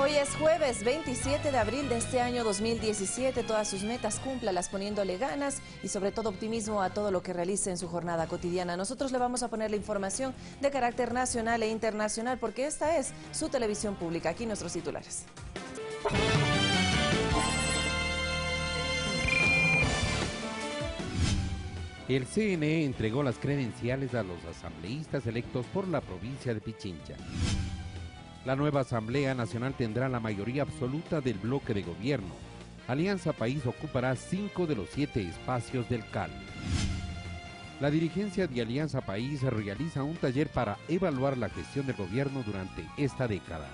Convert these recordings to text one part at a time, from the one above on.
Hoy es jueves 27 de abril de este año 2017. Todas sus metas cúmplalas poniéndole ganas y sobre todo optimismo a todo lo que realice en su jornada cotidiana. Nosotros le vamos a poner la información de carácter nacional e internacional porque esta es su televisión pública. Aquí nuestros titulares. El CNE entregó las credenciales a los asambleístas electos por la provincia de Pichincha. La nueva Asamblea Nacional tendrá la mayoría absoluta del bloque de gobierno. Alianza País ocupará 5 de los 7 espacios del CAL. La dirigencia de Alianza País realiza un taller para evaluar la gestión del gobierno durante esta década.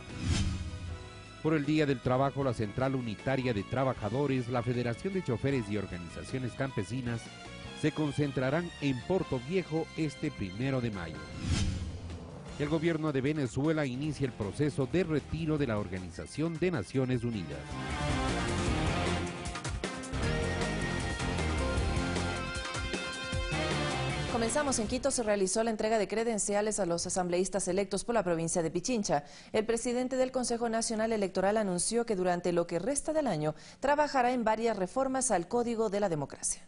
Por el Día del Trabajo, la Central Unitaria de Trabajadores, la Federación de Choferes y Organizaciones Campesinas se concentrarán en Porto Viejo este 1 de mayo. El gobierno de Venezuela inicia el proceso de retiro de la Organización de Naciones Unidas. Comenzamos. En Quito se realizó la entrega de credenciales a los asambleístas electos por la provincia de Pichincha. El presidente del Consejo Nacional Electoral anunció que durante lo que resta del año trabajará en varias reformas al Código de la Democracia.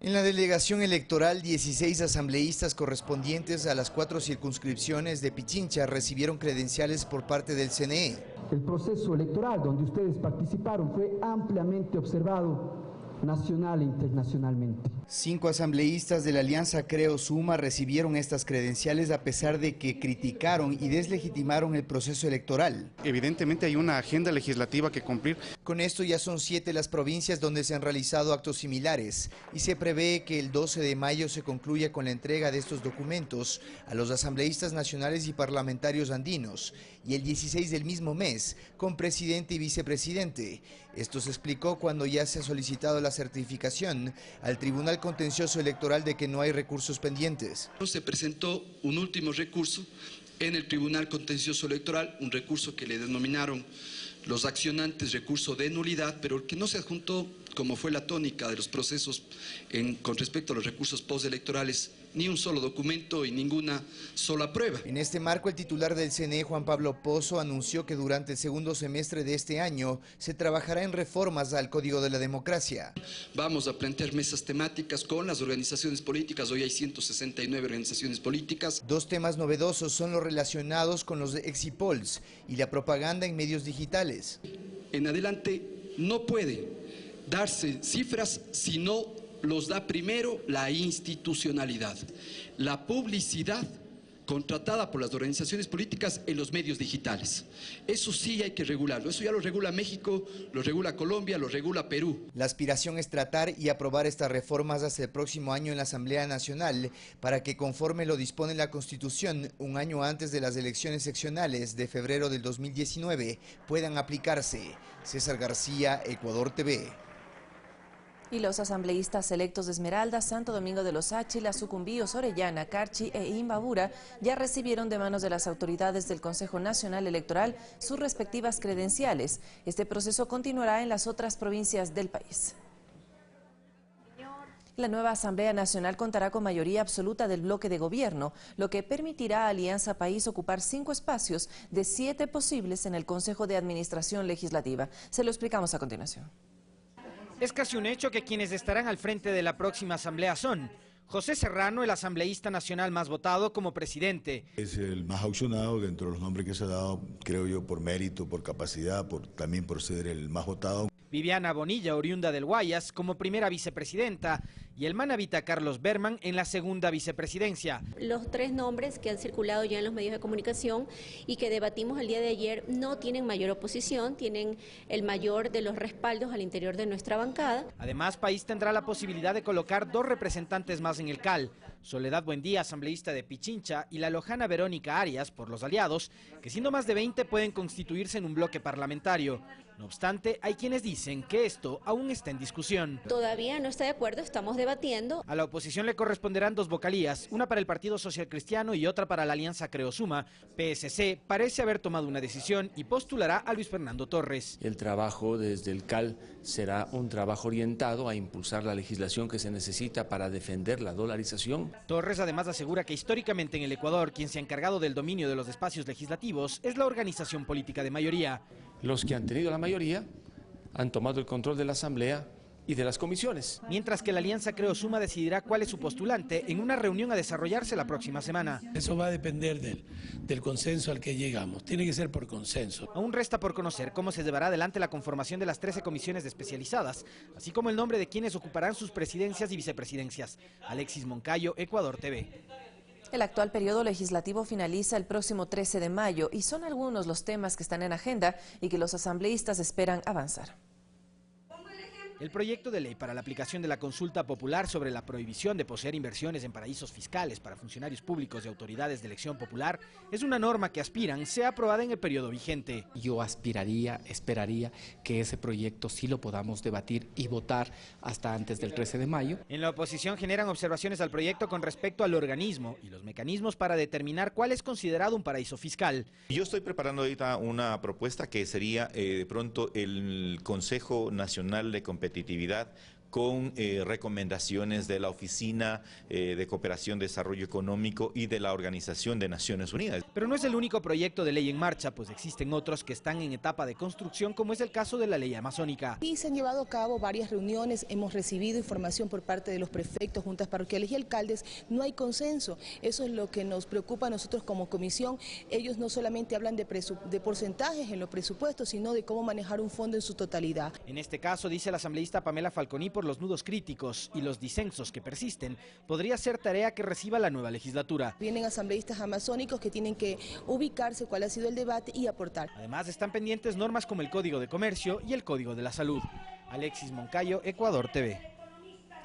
En la delegación electoral, 16 asambleístas correspondientes a las 4 circunscripciones de Pichincha recibieron credenciales por parte del CNE. El proceso electoral donde ustedes participaron fue ampliamente observado nacional e internacionalmente. 5 asambleístas de la Alianza Creo Suma recibieron estas credenciales a pesar de que criticaron y deslegitimaron el proceso electoral. Evidentemente hay una agenda legislativa que cumplir. Con esto ya son 7 las provincias donde se han realizado actos similares y se prevé que el 12 de mayo se concluya con la entrega de estos documentos a los asambleístas nacionales y parlamentarios andinos y el 16 del mismo mes con presidente y vicepresidente. Esto se explicó cuando ya se ha solicitado la certificación al Tribunal Contencioso Electoral de que no hay recursos pendientes. Se presentó un último recurso en el Tribunal Contencioso Electoral, un recurso que le denominaron los accionantes recurso de nulidad, pero que no se adjuntó, como fue la tónica de los procesos con respecto a los recursos postelectorales, ni un solo documento y ninguna sola prueba. En este marco, el titular del CNE, Juan Pablo Pozo, anunció que durante el segundo semestre de este año se trabajará en reformas al Código de la Democracia. Vamos a plantear mesas temáticas con las organizaciones políticas. Hoy hay 169 organizaciones políticas. 2 temas novedosos son los relacionados con los exit polls y la propaganda en medios digitales. En adelante no puede darse cifras si no los da primero la institucionalidad, la publicidad contratada por las organizaciones políticas en los medios digitales. Eso sí hay que regularlo. Eso ya lo regula México, lo regula Colombia, lo regula Perú. La aspiración es tratar y aprobar estas reformas hasta el próximo año en la Asamblea Nacional para que, conforme lo dispone la Constitución, un año antes de las elecciones seccionales de febrero del 2019 puedan aplicarse. César García, Ecuador TV. Y los asambleístas electos de Esmeralda, Santo Domingo de los Áchilas, Sucumbíos, Orellana, Carchi e Imbabura ya recibieron de manos de las autoridades del Consejo Nacional Electoral sus respectivas credenciales. Este proceso continuará en las otras provincias del país. La nueva Asamblea Nacional contará con mayoría absoluta del bloque de gobierno, lo que permitirá a Alianza País ocupar 5 espacios de 7 posibles en el Consejo de Administración Legislativa. Se lo explicamos a continuación. Es casi un hecho que quienes estarán al frente de la próxima asamblea son José Serrano, el asambleísta nacional más votado, como presidente. Es el más aucionado dentro de los nombres que se ha dado, creo yo, por mérito, por capacidad, también por ser el más votado. Viviana Bonilla, oriunda del Guayas, como primera vicepresidenta, y el manabita Carlos Berman en la segunda vicepresidencia. Los 3 nombres que han circulado ya en los medios de comunicación y que debatimos el día de ayer no tienen mayor oposición, tienen el mayor de los respaldos al interior de nuestra bancada. Además, País tendrá la posibilidad de colocar 2 representantes más en el CAL, Soledad Buendía, asambleísta de Pichincha, y la lojana Verónica Arias, por los aliados, que siendo más de 20 pueden constituirse en un bloque parlamentario. No obstante, hay quienes dicen que esto aún está en discusión. Todavía no está de acuerdo, estamos debatiendo. A la oposición le corresponderán 2 vocalías, una para el Partido Social Cristiano y otra para la Alianza Creo Suma. PSC parece haber tomado una decisión y postulará a Luis Fernando Torres. El trabajo desde el CAL será un trabajo orientado a impulsar la legislación que se necesita para defender la dolarización oposición. Torres además asegura que históricamente en el Ecuador quien se ha encargado del dominio de los espacios legislativos es la organización política de mayoría. Los que han tenido la mayoría han tomado el control de la Asamblea y de las comisiones. Mientras que la Alianza Creo Suma decidirá cuál es su postulante en una reunión a desarrollarse la próxima semana. Eso va a depender del consenso al que llegamos. Tiene que ser por consenso. Aún resta por conocer cómo se llevará adelante la conformación de las 13 comisiones especializadas, así como el nombre de quienes ocuparán sus presidencias y vicepresidencias. Alexis Moncayo, Ecuador TV. El actual periodo legislativo finaliza el próximo 13 de mayo y son algunos los temas que están en agenda y que los asambleístas esperan avanzar. El proyecto de ley para la aplicación de la consulta popular sobre la prohibición de poseer inversiones en paraísos fiscales para funcionarios públicos y autoridades de elección popular es una norma que aspiran sea aprobada en el periodo vigente. Yo esperaría que ese proyecto sí lo podamos debatir y votar hasta antes del 13 de mayo. En la oposición generan observaciones al proyecto con respecto al organismo y los mecanismos para determinar cuál es considerado un paraíso fiscal. Yo estoy preparando ahorita una propuesta que sería de pronto el Consejo Nacional de Competitividad con recomendaciones de la Oficina de Cooperación y Desarrollo Económico y de la Organización de Naciones Unidas. Pero no es el único proyecto de ley en marcha, pues existen otros que están en etapa de construcción, como es el caso de la ley amazónica. Y se han llevado a cabo varias reuniones, hemos recibido información por parte de los prefectos, juntas parroquiales y alcaldes, no hay consenso. Eso es lo que nos preocupa a nosotros como comisión. Ellos no solamente hablan de porcentajes en los presupuestos, sino de cómo manejar un fondo en su totalidad. En este caso, dice la asambleísta Pamela Falconi, por los nudos críticos y los disensos que persisten, podría ser tarea que reciba la nueva legislatura. Vienen asambleístas amazónicos que tienen que ubicarse cuál ha sido el debate y aportar. Además, están pendientes normas como el Código de Comercio y el Código de la Salud. Alexis Moncayo, Ecuador TV.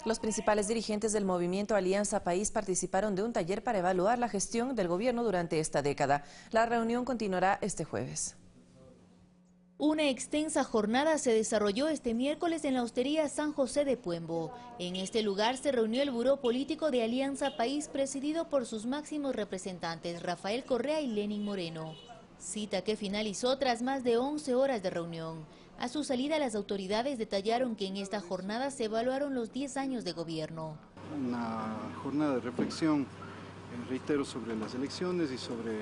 Los principales dirigentes del movimiento Alianza País participaron de un taller para evaluar la gestión del gobierno durante esta década. La reunión continuará este jueves. Una extensa jornada se desarrolló este miércoles en la hostería San José de Puembo. En este lugar se reunió el Buró Político de Alianza País, presidido por sus máximos representantes Rafael Correa y Lenin Moreno. Cita que finalizó tras más de 11 horas de reunión. A su salida, las autoridades detallaron que en esta jornada se evaluaron los 10 años de gobierno. Una jornada de reflexión, reitero, sobre las elecciones y sobre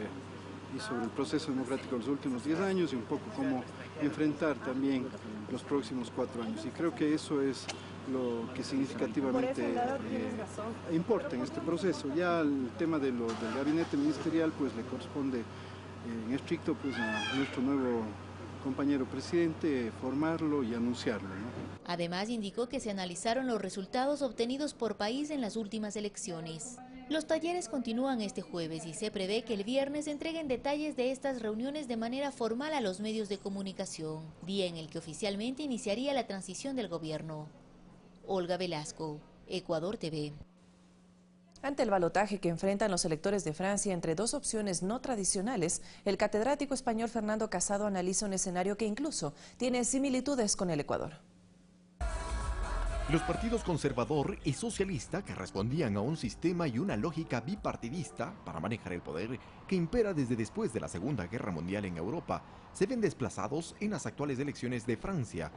el proceso democrático de los últimos 10 años y un poco cómo enfrentar también los próximos 4 años. Y creo que eso es lo que significativamente importa en este proceso. Ya el tema del gabinete ministerial pues le corresponde en estricto pues a nuestro nuevo compañero presidente formarlo y anunciarlo, ¿no? Además indicó que se analizaron los resultados obtenidos por país en las últimas elecciones. Los talleres continúan este jueves y se prevé que el viernes entreguen detalles de estas reuniones de manera formal a los medios de comunicación, día en el que oficialmente iniciaría la transición del gobierno. Olga Velasco, Ecuador TV. Ante el balotaje que enfrentan los electores de Francia entre dos opciones no tradicionales, el catedrático español Fernando Casado analiza un escenario que incluso tiene similitudes con el Ecuador. Los partidos conservador y socialista, que respondían a un sistema y una lógica bipartidista para manejar el poder que impera desde después de la Segunda Guerra Mundial en Europa, se ven desplazados en las actuales elecciones de Francia.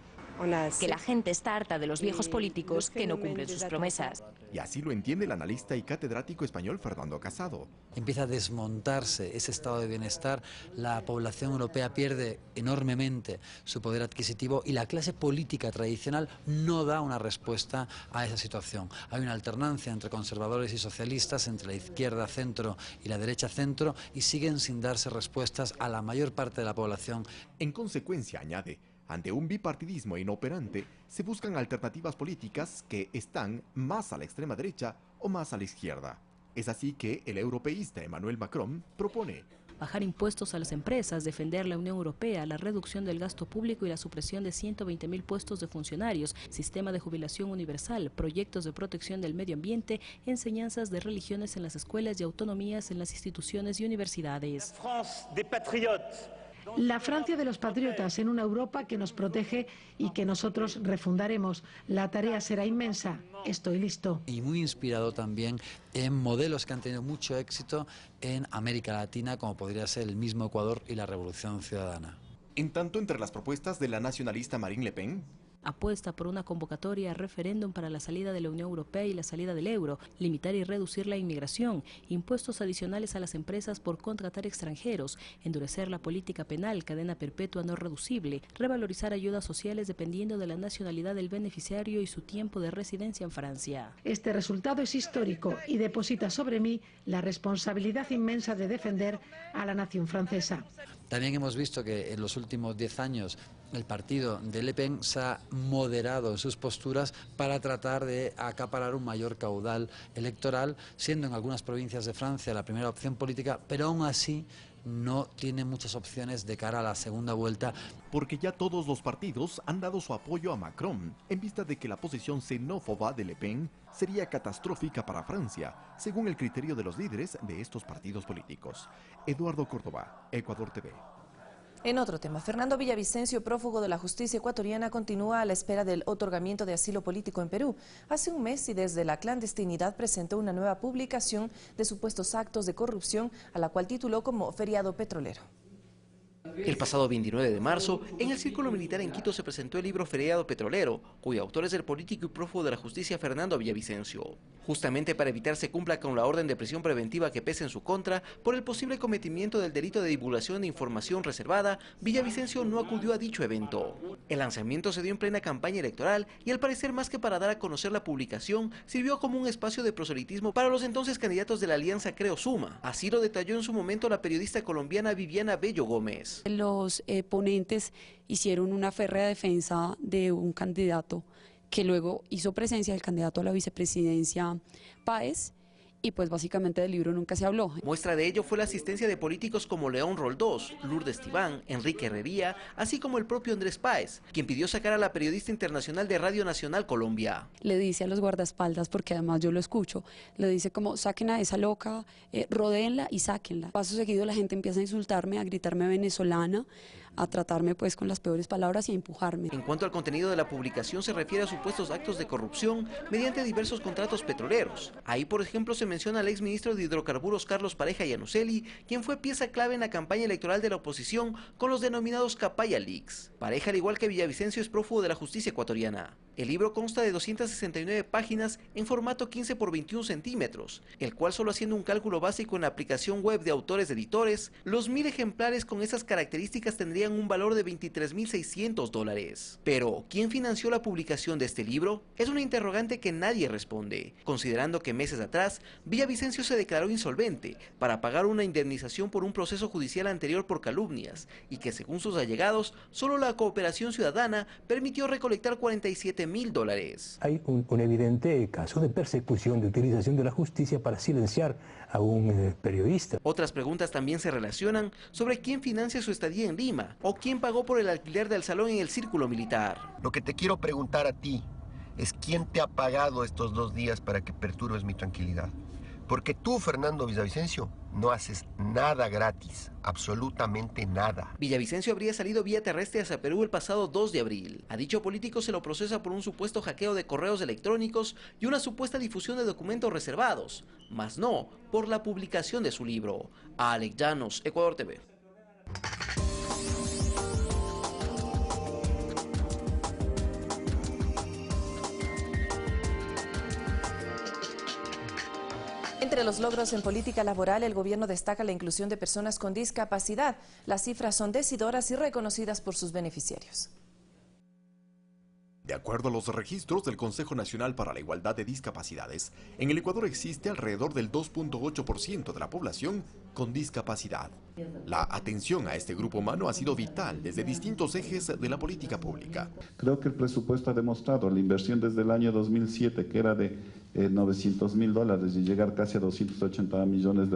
Que la gente está harta de los viejos políticos que no cumplen sus promesas. Y así lo entiende el analista y catedrático español Fernando Casado. Empieza a desmontarse ese estado de bienestar, la población europea pierde enormemente su poder adquisitivo y la clase política tradicional no da una respuesta a esa situación. Hay una alternancia entre conservadores y socialistas, entre la izquierda centro y la derecha centro, y siguen sin darse respuestas a la mayor parte de la población. En consecuencia, añade, ante un bipartidismo inoperante, se buscan alternativas políticas que están más a la extrema derecha o más a la izquierda. Es así que el europeísta Emmanuel Macron propone bajar impuestos a las empresas, defender la Unión Europea, la reducción del gasto público y la supresión de 120.000 puestos de funcionarios, sistema de jubilación universal, proyectos de protección del medio ambiente, enseñanzas de religiones en las escuelas y autonomías en las instituciones y universidades. La Francia de los patriotas en una Europa que nos protege y que nosotros refundaremos. La tarea será inmensa. Estoy listo. Y muy inspirado también en modelos que han tenido mucho éxito en América Latina, como podría ser el mismo Ecuador y la Revolución Ciudadana. En tanto, entre las propuestas de la nacionalista Marine Le Pen, apuesta por una convocatoria a referéndum para la salida de la Unión Europea y la salida del euro, limitar y reducir la inmigración, impuestos adicionales a las empresas por contratar extranjeros, endurecer la política penal, cadena perpetua no reducible, revalorizar ayudas sociales dependiendo de la nacionalidad del beneficiario y su tiempo de residencia en Francia. Este resultado es histórico y deposita sobre mí la responsabilidad inmensa de defender a la nación francesa. También hemos visto que en los últimos 10 años el partido de Le Pen se ha moderado en sus posturas para tratar de acaparar un mayor caudal electoral, siendo en algunas provincias de Francia la primera opción política, pero aún así no tiene muchas opciones de cara a la segunda vuelta. Porque ya todos los partidos han dado su apoyo a Macron, en vista de que la posición xenófoba de Le Pen sería catastrófica para Francia, según el criterio de los líderes de estos partidos políticos. Eduardo Córdoba, Ecuador TV. En otro tema, Fernando Villavicencio, prófugo de la justicia ecuatoriana, continúa a la espera del otorgamiento de asilo político en Perú. Hace un mes y desde la clandestinidad presentó una nueva publicación de supuestos actos de corrupción, a la cual tituló como Feriado Petrolero. El pasado 29 de marzo, en el Círculo Militar en Quito se presentó el libro Feriado Petrolero, cuyo autor es el político y prófugo de la justicia Fernando Villavicencio. Justamente para evitar se cumpla con la orden de prisión preventiva que pesa en su contra por el posible cometimiento del delito de divulgación de información reservada, Villavicencio no acudió a dicho evento. El lanzamiento se dio en plena campaña electoral y al parecer más que para dar a conocer la publicación, sirvió como un espacio de proselitismo para los entonces candidatos de la alianza Creo Suma. Así lo detalló en su momento la periodista colombiana Viviana Bello Gómez. Los ponentes hicieron una férrea defensa de un candidato que luego hizo presencia del candidato a la vicepresidencia Páez, y pues básicamente del libro nunca se habló. Muestra de ello fue la asistencia de políticos como León Roldós, Lourdes Tibán, Enrique Herrería, así como el propio Andrés Páez, quien pidió sacar a la periodista internacional de Radio Nacional Colombia. Le dice a los guardaespaldas, porque además yo lo escucho, le dice como saquen a esa loca, rodéenla y sáquenla. Paso seguido la gente empieza a insultarme, a gritarme venezolana, a tratarme pues con las peores palabras y a empujarme. En cuanto al contenido de la publicación se refiere a supuestos actos de corrupción mediante diversos contratos petroleros. Ahí por ejemplo se menciona al exministro de Hidrocarburos Carlos Pareja Llanuselli, quien fue pieza clave en la campaña electoral de la oposición con los denominados Capaya Leaks. Pareja, al igual que Villavicencio, es prófugo de la justicia ecuatoriana. El libro consta de 269 páginas en formato 15 por 21 centímetros, el cual solo haciendo un cálculo básico en la aplicación web de autores editores, los 1000 ejemplares con esas características tendrían un valor de $23.600. Pero, ¿quién financió la publicación de este libro? Es una interrogante que nadie responde, considerando que meses atrás, Villavicencio se declaró insolvente para pagar una indemnización por un proceso judicial anterior por calumnias, y que según sus allegados, solo la cooperación ciudadana permitió recolectar $47.000. Hay un evidente caso de persecución, de utilización de la justicia para silenciar a un periodista. Otras preguntas también se relacionan sobre quién financia su estadía en Lima o quién pagó por el alquiler del salón en el Círculo Militar. Lo que te quiero preguntar a ti es quién te ha pagado estos 2 días para que perturbes mi tranquilidad. Porque tú, Fernando Villavicencio, no haces nada gratis, absolutamente nada. Villavicencio habría salido vía terrestre hacia Perú el pasado 2 de abril. A dicho político se lo procesa por un supuesto hackeo de correos electrónicos y una supuesta difusión de documentos reservados, mas no por la publicación de su libro. Alex Llanos, Ecuador TV. Entre los logros en política laboral, el gobierno destaca la inclusión de personas con discapacidad. Las cifras son decidoras y reconocidas por sus beneficiarios. De acuerdo a los registros del Consejo Nacional para la Igualdad de Discapacidades, en el Ecuador existe alrededor del 2.8% de la población con discapacidad. La atención a este grupo humano ha sido vital desde distintos ejes de la política pública. Creo que el presupuesto ha demostrado la inversión desde el año 2007, que era de $900.000 y llegar casi a 280 millones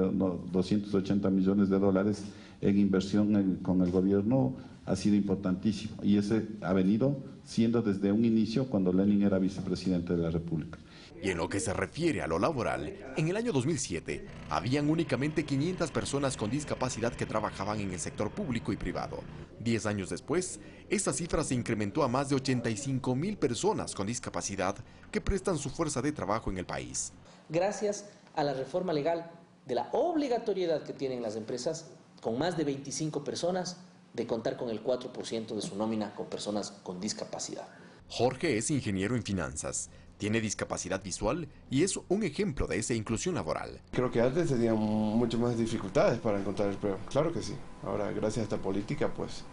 de dólares en inversión con el gobierno ha sido importantísimo, y ese ha venido siendo desde un inicio cuando Lenin era vicepresidente de la República. Y en lo que se refiere a lo laboral, en el año 2007 habían únicamente 500 personas con discapacidad que trabajaban en el sector público y privado. 10 años después, esta cifra se incrementó a más de 85.000 personas con discapacidad que prestan su fuerza de trabajo en el país. Gracias a la reforma legal de la obligatoriedad que tienen las empresas con más de 25 personas de contar con el 4% de su nómina con personas con discapacidad. Jorge es ingeniero en finanzas, tiene discapacidad visual y es un ejemplo de esa inclusión laboral. Creo que antes tenían mucho más dificultades para encontrar empleo, claro que sí. Ahora, gracias a esta política, pues,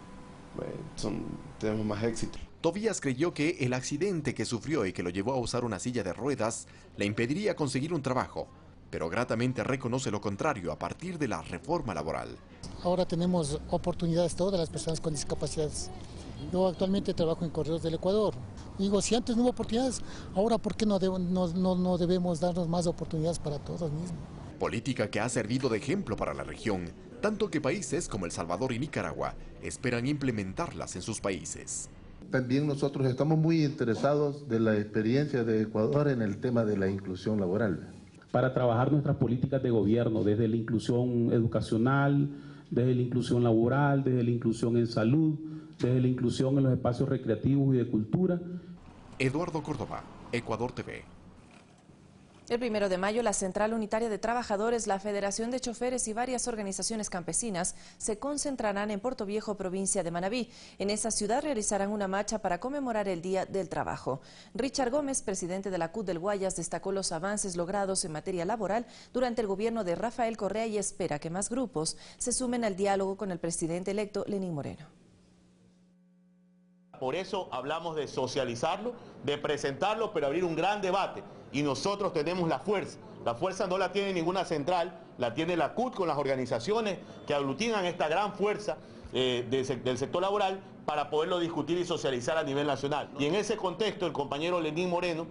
tenemos más éxito. Tobías creyó que el accidente que sufrió y que lo llevó a usar una silla de ruedas le impediría conseguir un trabajo, pero gratamente reconoce lo contrario a partir de la reforma laboral. Ahora tenemos oportunidades todas las personas con discapacidades. Yo actualmente trabajo en Correos del Ecuador. Digo, si antes no hubo oportunidades, ahora ¿por qué no debemos darnos más oportunidades para todos mismos? Política que ha servido de ejemplo para la región, tanto que países como El Salvador y Nicaragua esperan implementarlas en sus países. También nosotros estamos muy interesados de la experiencia de Ecuador en el tema de la inclusión laboral. Para trabajar nuestras políticas de gobierno, desde la inclusión educacional, desde la inclusión laboral, desde la inclusión en salud, desde la inclusión en los espacios recreativos y de cultura. Eduardo Córdoba, Ecuador TV. El 1 de mayo, la Central Unitaria de Trabajadores, la Federación de Choferes y varias organizaciones campesinas se concentrarán en Portoviejo, provincia de Manabí. En esa ciudad realizarán una marcha para conmemorar el Día del Trabajo. Richard Gómez, presidente de la CUT del Guayas, destacó los avances logrados en materia laboral durante el gobierno de Rafael Correa y espera que más grupos se sumen al diálogo con el presidente electo Lenín Moreno. Por eso hablamos de socializarlo, de presentarlo, pero abrir un gran debate. Y nosotros tenemos la fuerza. La fuerza no la tiene ninguna central, la tiene la CUT con las organizaciones que aglutinan esta gran fuerza del sector laboral para poderlo discutir y socializar a nivel nacional. Y en ese contexto, el compañero Lenín Moreno,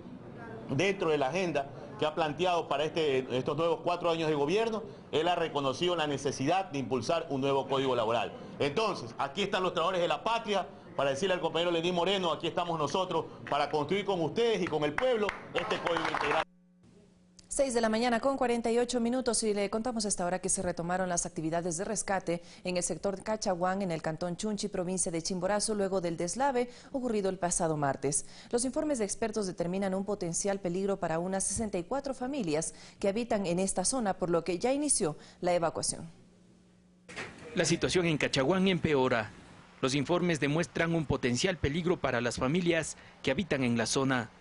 dentro de la agenda que ha planteado para estos nuevos 4 años de gobierno, él ha reconocido la necesidad de impulsar un nuevo código laboral. Entonces, aquí están los trabajadores de la patria, para decirle al compañero Lenín Moreno, aquí estamos nosotros para construir con ustedes y con el pueblo este código integral. 6 de la mañana con 48 minutos y le contamos a esta hora que se retomaron las actividades de rescate en el sector Cachaguán, en el cantón Chunchi, provincia de Chimborazo, luego del deslave ocurrido el pasado martes. Los informes de expertos determinan un potencial peligro para unas 64 familias que habitan en esta zona, por lo que ya inició la evacuación. La situación en Cachaguán empeora. Los informes demuestran un potencial peligro para las familias que habitan en la zona.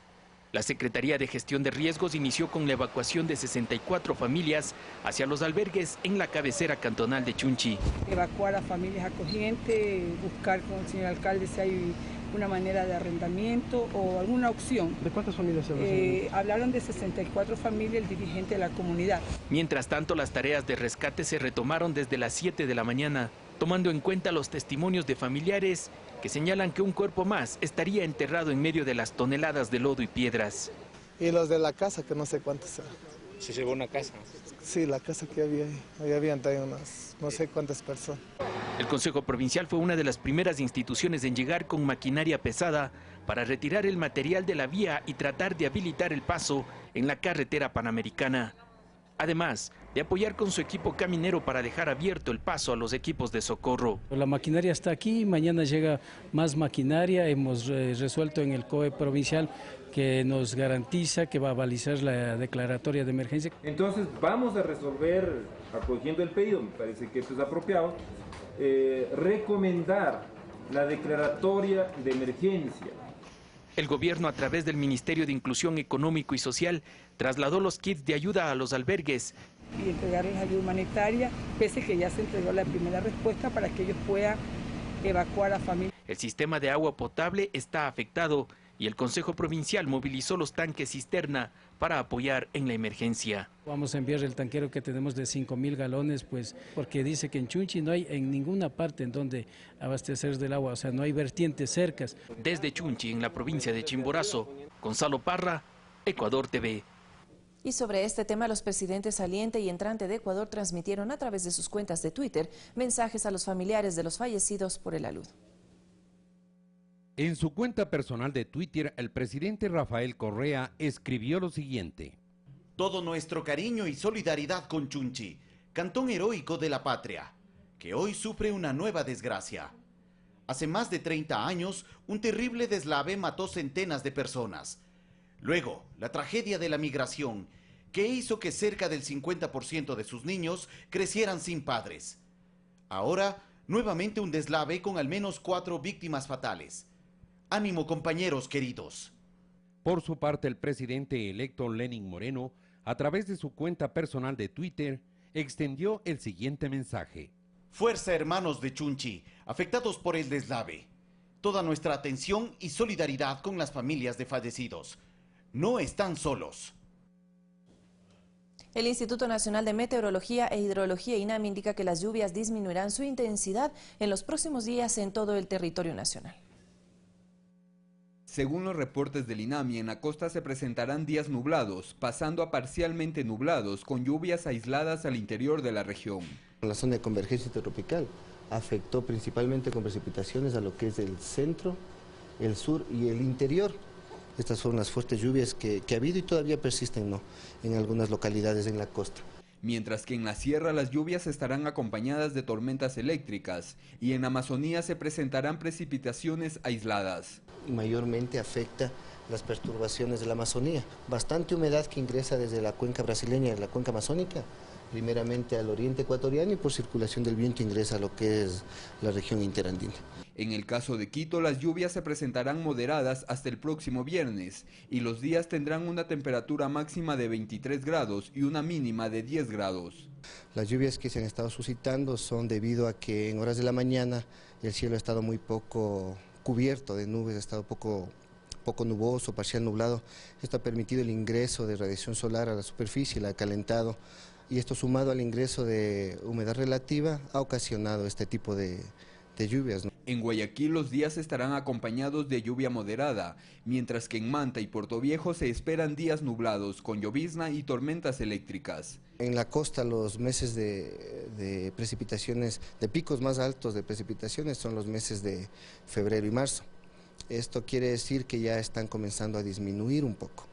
La Secretaría de Gestión de Riesgos inició con la evacuación de 64 familias hacia los albergues en la cabecera cantonal de Chunchi. Evacuar a familias acogientes, buscar con el señor alcalde si hay una manera de arrendamiento o alguna opción. ¿De cuántas familias se habla? Hablaron de 64 familias, el dirigente de la comunidad. Mientras tanto, las tareas de rescate se retomaron desde las 7 de la mañana, tomando en cuenta los testimonios de familiares que señalan que un cuerpo más estaría enterrado en medio de las toneladas de lodo y piedras. Y los de la casa, que no sé cuántos eran. ¿Se llevó una casa? Sí, la casa que había ahí. Ahí habían también unas, no sé cuántas personas. El Consejo Provincial fue una de las primeras instituciones en llegar con maquinaria pesada para retirar el material de la vía y tratar de habilitar el paso en la carretera panamericana. Además de apoyar con su equipo caminero para dejar abierto el paso a los equipos de socorro. La maquinaria está aquí, mañana llega más maquinaria, hemos resuelto en el COE provincial que nos garantiza que va a balizar la declaratoria de emergencia. Entonces vamos a resolver, acogiendo el pedido, me parece que esto es apropiado, recomendar la declaratoria de emergencia. El gobierno, a través del Ministerio de Inclusión Económico y Social, trasladó los kits de ayuda a los albergues. Y entregarles ayuda humanitaria, pese que ya se entregó la primera respuesta para que ellos puedan evacuar a familias. El sistema de agua potable está afectado y el Consejo Provincial movilizó los tanques cisterna para apoyar en la emergencia. Vamos a enviar el tanquero que tenemos de 5.000 galones, pues, porque dice que en Chunchi no hay en ninguna parte en donde abastecer del agua, o sea, no hay vertientes cercas. Desde Chunchi, en la provincia de Chimborazo, Gonzalo Parra, Ecuador TV. Y sobre este tema, los presidentes saliente y entrante de Ecuador transmitieron a través de sus cuentas de Twitter mensajes a los familiares de los fallecidos por el alud. En su cuenta personal de Twitter, el presidente Rafael Correa escribió lo siguiente. Todo nuestro cariño y solidaridad con Chunchi, cantón heroico de la patria, que hoy sufre una nueva desgracia. Hace más de 30 años, un terrible deslave mató centenas de personas. Luego, la tragedia de la migración, que hizo que cerca del 50% de sus niños crecieran sin padres. Ahora, nuevamente un deslave con al menos 4 víctimas fatales. Ánimo, compañeros queridos. Por su parte, el presidente electo Lenín Moreno, a través de su cuenta personal de Twitter, extendió el siguiente mensaje. Fuerza, hermanos de Chunchi, afectados por el deslave. Toda nuestra atención y solidaridad con las familias de fallecidos. No están solos. El Instituto Nacional de Meteorología e Hidrología INAM indica que las lluvias disminuirán su intensidad en los próximos días en todo el territorio nacional. Según los reportes del INAMI, en la costa se presentarán días nublados, pasando a parcialmente nublados, con lluvias aisladas al interior de la región. La zona de convergencia intertropical afectó principalmente con precipitaciones a lo que es el centro, el sur y el interior. Estas fueron las fuertes lluvias que ha habido y todavía persisten, ¿no?, en algunas localidades en la costa. Mientras que en la sierra las lluvias estarán acompañadas de tormentas eléctricas y en la Amazonía se presentarán precipitaciones aisladas. Mayormente afecta las perturbaciones de la Amazonía. Bastante humedad que ingresa desde la cuenca brasileña y la cuenca amazónica, primeramente al oriente ecuatoriano y por circulación del viento ingresa a lo que es la región interandina. En el caso de Quito, las lluvias se presentarán moderadas hasta el próximo viernes y los días tendrán una temperatura máxima de 23 grados y una mínima de 10 grados. Las lluvias que se han estado suscitando son debido a que en horas de la mañana el cielo ha estado muy poco cubierto de nubes, ha estado poco nuboso, parcial nublado. Esto ha permitido el ingreso de radiación solar a la superficie, la ha calentado, y esto sumado al ingreso de humedad relativa ha ocasionado este tipo de lluvias, ¿no? En Guayaquil los días estarán acompañados de lluvia moderada, mientras que en Manta y Puerto Viejo se esperan días nublados con llovizna y tormentas eléctricas. En la costa los meses de precipitaciones, de picos más altos de precipitaciones son los meses de febrero y marzo. Esto quiere decir que ya están comenzando a disminuir un poco.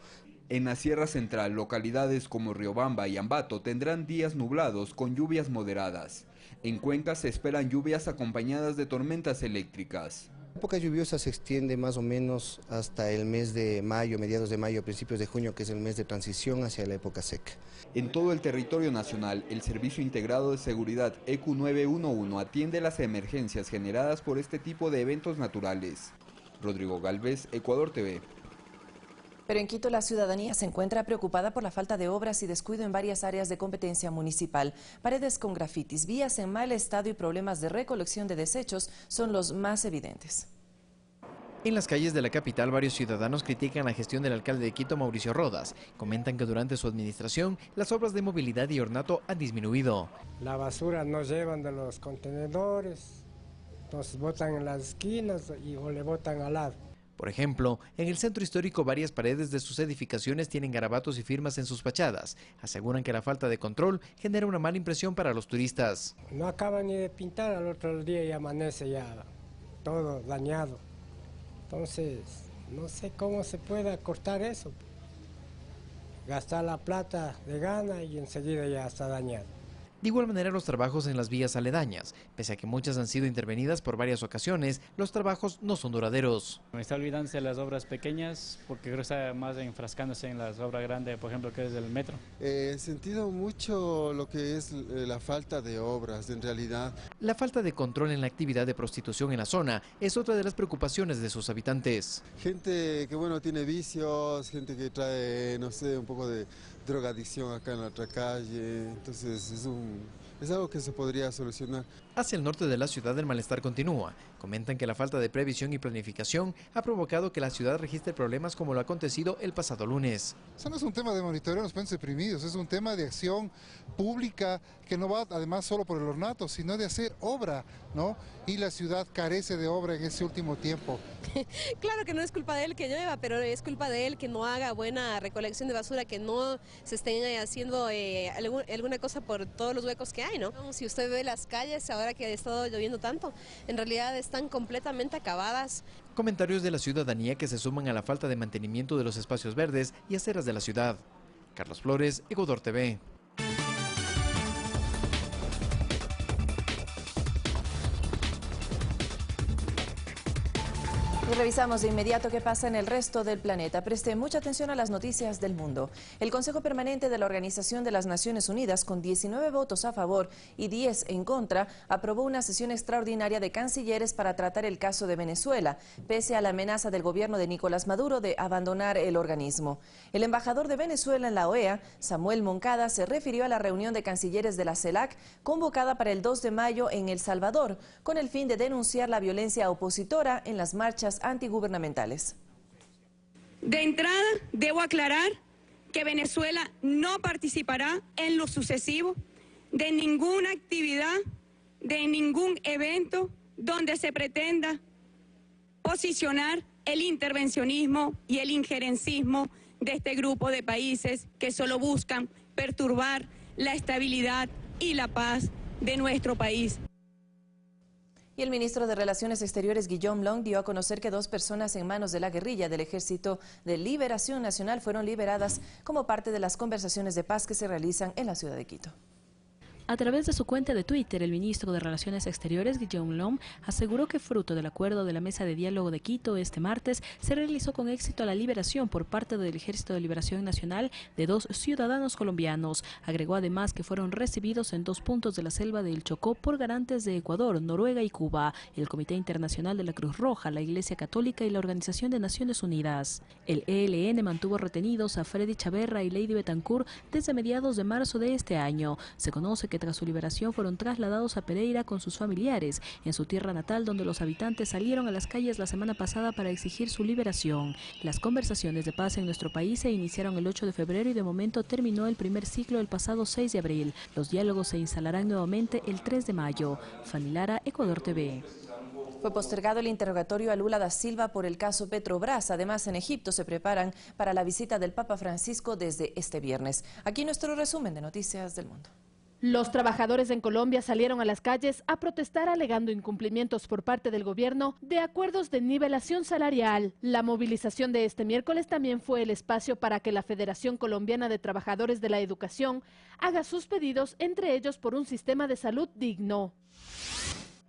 En la Sierra Central, localidades como Riobamba y Ambato tendrán días nublados con lluvias moderadas. En Cuenca se esperan lluvias acompañadas de tormentas eléctricas. La época lluviosa se extiende más o menos hasta el mes de mayo, mediados de mayo, principios de junio, que es el mes de transición hacia la época seca. En todo el territorio nacional, el Servicio Integrado de Seguridad EQ 911 atiende las emergencias generadas por este tipo de eventos naturales. Rodrigo Galvez, Ecuador TV. Pero en Quito la ciudadanía se encuentra preocupada por la falta de obras y descuido en varias áreas de competencia municipal. Paredes con grafitis, vías en mal estado y problemas de recolección de desechos son los más evidentes. En las calles de la capital, varios ciudadanos critican la gestión del alcalde de Quito, Mauricio Rodas. Comentan que durante su administración, las obras de movilidad y ornato han disminuido. La basura nos llevan de los contenedores, nos botan en las esquinas o le botan al lado. Por ejemplo, en el centro histórico varias paredes de sus edificaciones tienen garabatos y firmas en sus fachadas. Aseguran que la falta de control genera una mala impresión para los turistas. No acaban ni de pintar, al otro día ya amanece ya todo dañado. Entonces, no sé cómo se pueda cortar eso. Gastar la plata de gana y enseguida ya está dañado. De igual manera, los trabajos en las vías aledañas. Pese a que muchas han sido intervenidas por varias ocasiones, los trabajos no son duraderos. Me está olvidándose de las obras pequeñas porque creo que está más enfrascándose en las obras grandes, por ejemplo, que es el metro. He sentido mucho lo que es la falta de obras, en realidad. La falta de control en la actividad de prostitución en la zona es otra de las preocupaciones de sus habitantes. Gente que, bueno, tiene vicios, gente que trae, no sé, un poco de drogadicción acá en la otra calle, entonces es algo que se podría solucionar. Hacia el norte de la ciudad el malestar continúa. Comentan que la falta de previsión y planificación ha provocado que la ciudad registre problemas como lo acontecido el pasado lunes. Eso no es un tema de monitoreo en los puentes deprimidos, es un tema de acción pública que no va además solo por el ornato, sino de hacer obra, ¿no? Y la ciudad carece de obra en ese último tiempo. Claro que no es culpa de él que llueva, pero es culpa de él que no haga buena recolección de basura, que no se estén haciendo alguna cosa por todos los huecos que hay, ¿no? Si usted ve las calles ahora que ha estado lloviendo tanto, en realidad están completamente acabadas. Comentarios de la ciudadanía que se suman a la falta de mantenimiento de los espacios verdes y aceras de la ciudad. Carlos Flores, Ecuador TV. Y revisamos de inmediato qué pasa en el resto del planeta. Preste mucha atención a las noticias del mundo. El Consejo Permanente de la Organización de las Naciones Unidas, con 19 votos a favor y 10 en contra, aprobó una sesión extraordinaria de cancilleres para tratar el caso de Venezuela, pese a la amenaza del gobierno de Nicolás Maduro de abandonar el organismo. El embajador de Venezuela en la OEA, Samuel Moncada, se refirió a la reunión de cancilleres de la CELAC convocada para el 2 de mayo en El Salvador, con el fin de denunciar la violencia opositora en las marchas antigubernamentales. De entrada, debo aclarar que Venezuela no participará en lo sucesivo de ninguna actividad, de ningún evento donde se pretenda posicionar el intervencionismo y el injerencismo de este grupo de países que solo buscan perturbar la estabilidad y la paz de nuestro país. Y el ministro de Relaciones Exteriores, Guillaume Long, dio a conocer que 2 personas en manos de la guerrilla del Ejército de Liberación Nacional fueron liberadas como parte de las conversaciones de paz que se realizan en la ciudad de Quito. A través de su cuenta de Twitter, el ministro de Relaciones Exteriores, Guillaume Long, aseguró que fruto del acuerdo de la Mesa de Diálogo de Quito este martes, se realizó con éxito la liberación por parte del Ejército de Liberación Nacional de 2 ciudadanos colombianos. Agregó además que fueron recibidos en 2 puntos de la selva del Chocó por garantes de Ecuador, Noruega y Cuba, el Comité Internacional de la Cruz Roja, la Iglesia Católica y la Organización de Naciones Unidas. El ELN mantuvo retenidos a Freddy Chaverra y Lady Betancourt desde mediados de marzo de este año. Se conoce que tras su liberación fueron trasladados a Pereira con sus familiares, en su tierra natal, donde los habitantes salieron a las calles la semana pasada para exigir su liberación. Las conversaciones de paz en nuestro país se iniciaron el 8 de febrero y de momento terminó el primer ciclo el pasado 6 de abril. Los diálogos se instalarán nuevamente el 3 de mayo. Fanny Lara, Ecuador TV. Fue postergado el interrogatorio a Lula da Silva por el caso Petrobras. Además, en Egipto se preparan para la visita del Papa Francisco desde este viernes. Aquí nuestro resumen de Noticias del Mundo. Los trabajadores en Colombia salieron a las calles a protestar alegando incumplimientos por parte del gobierno de acuerdos de nivelación salarial. La movilización de este miércoles también fue el espacio para que la Federación Colombiana de Trabajadores de la Educación haga sus pedidos, entre ellos por un sistema de salud digno.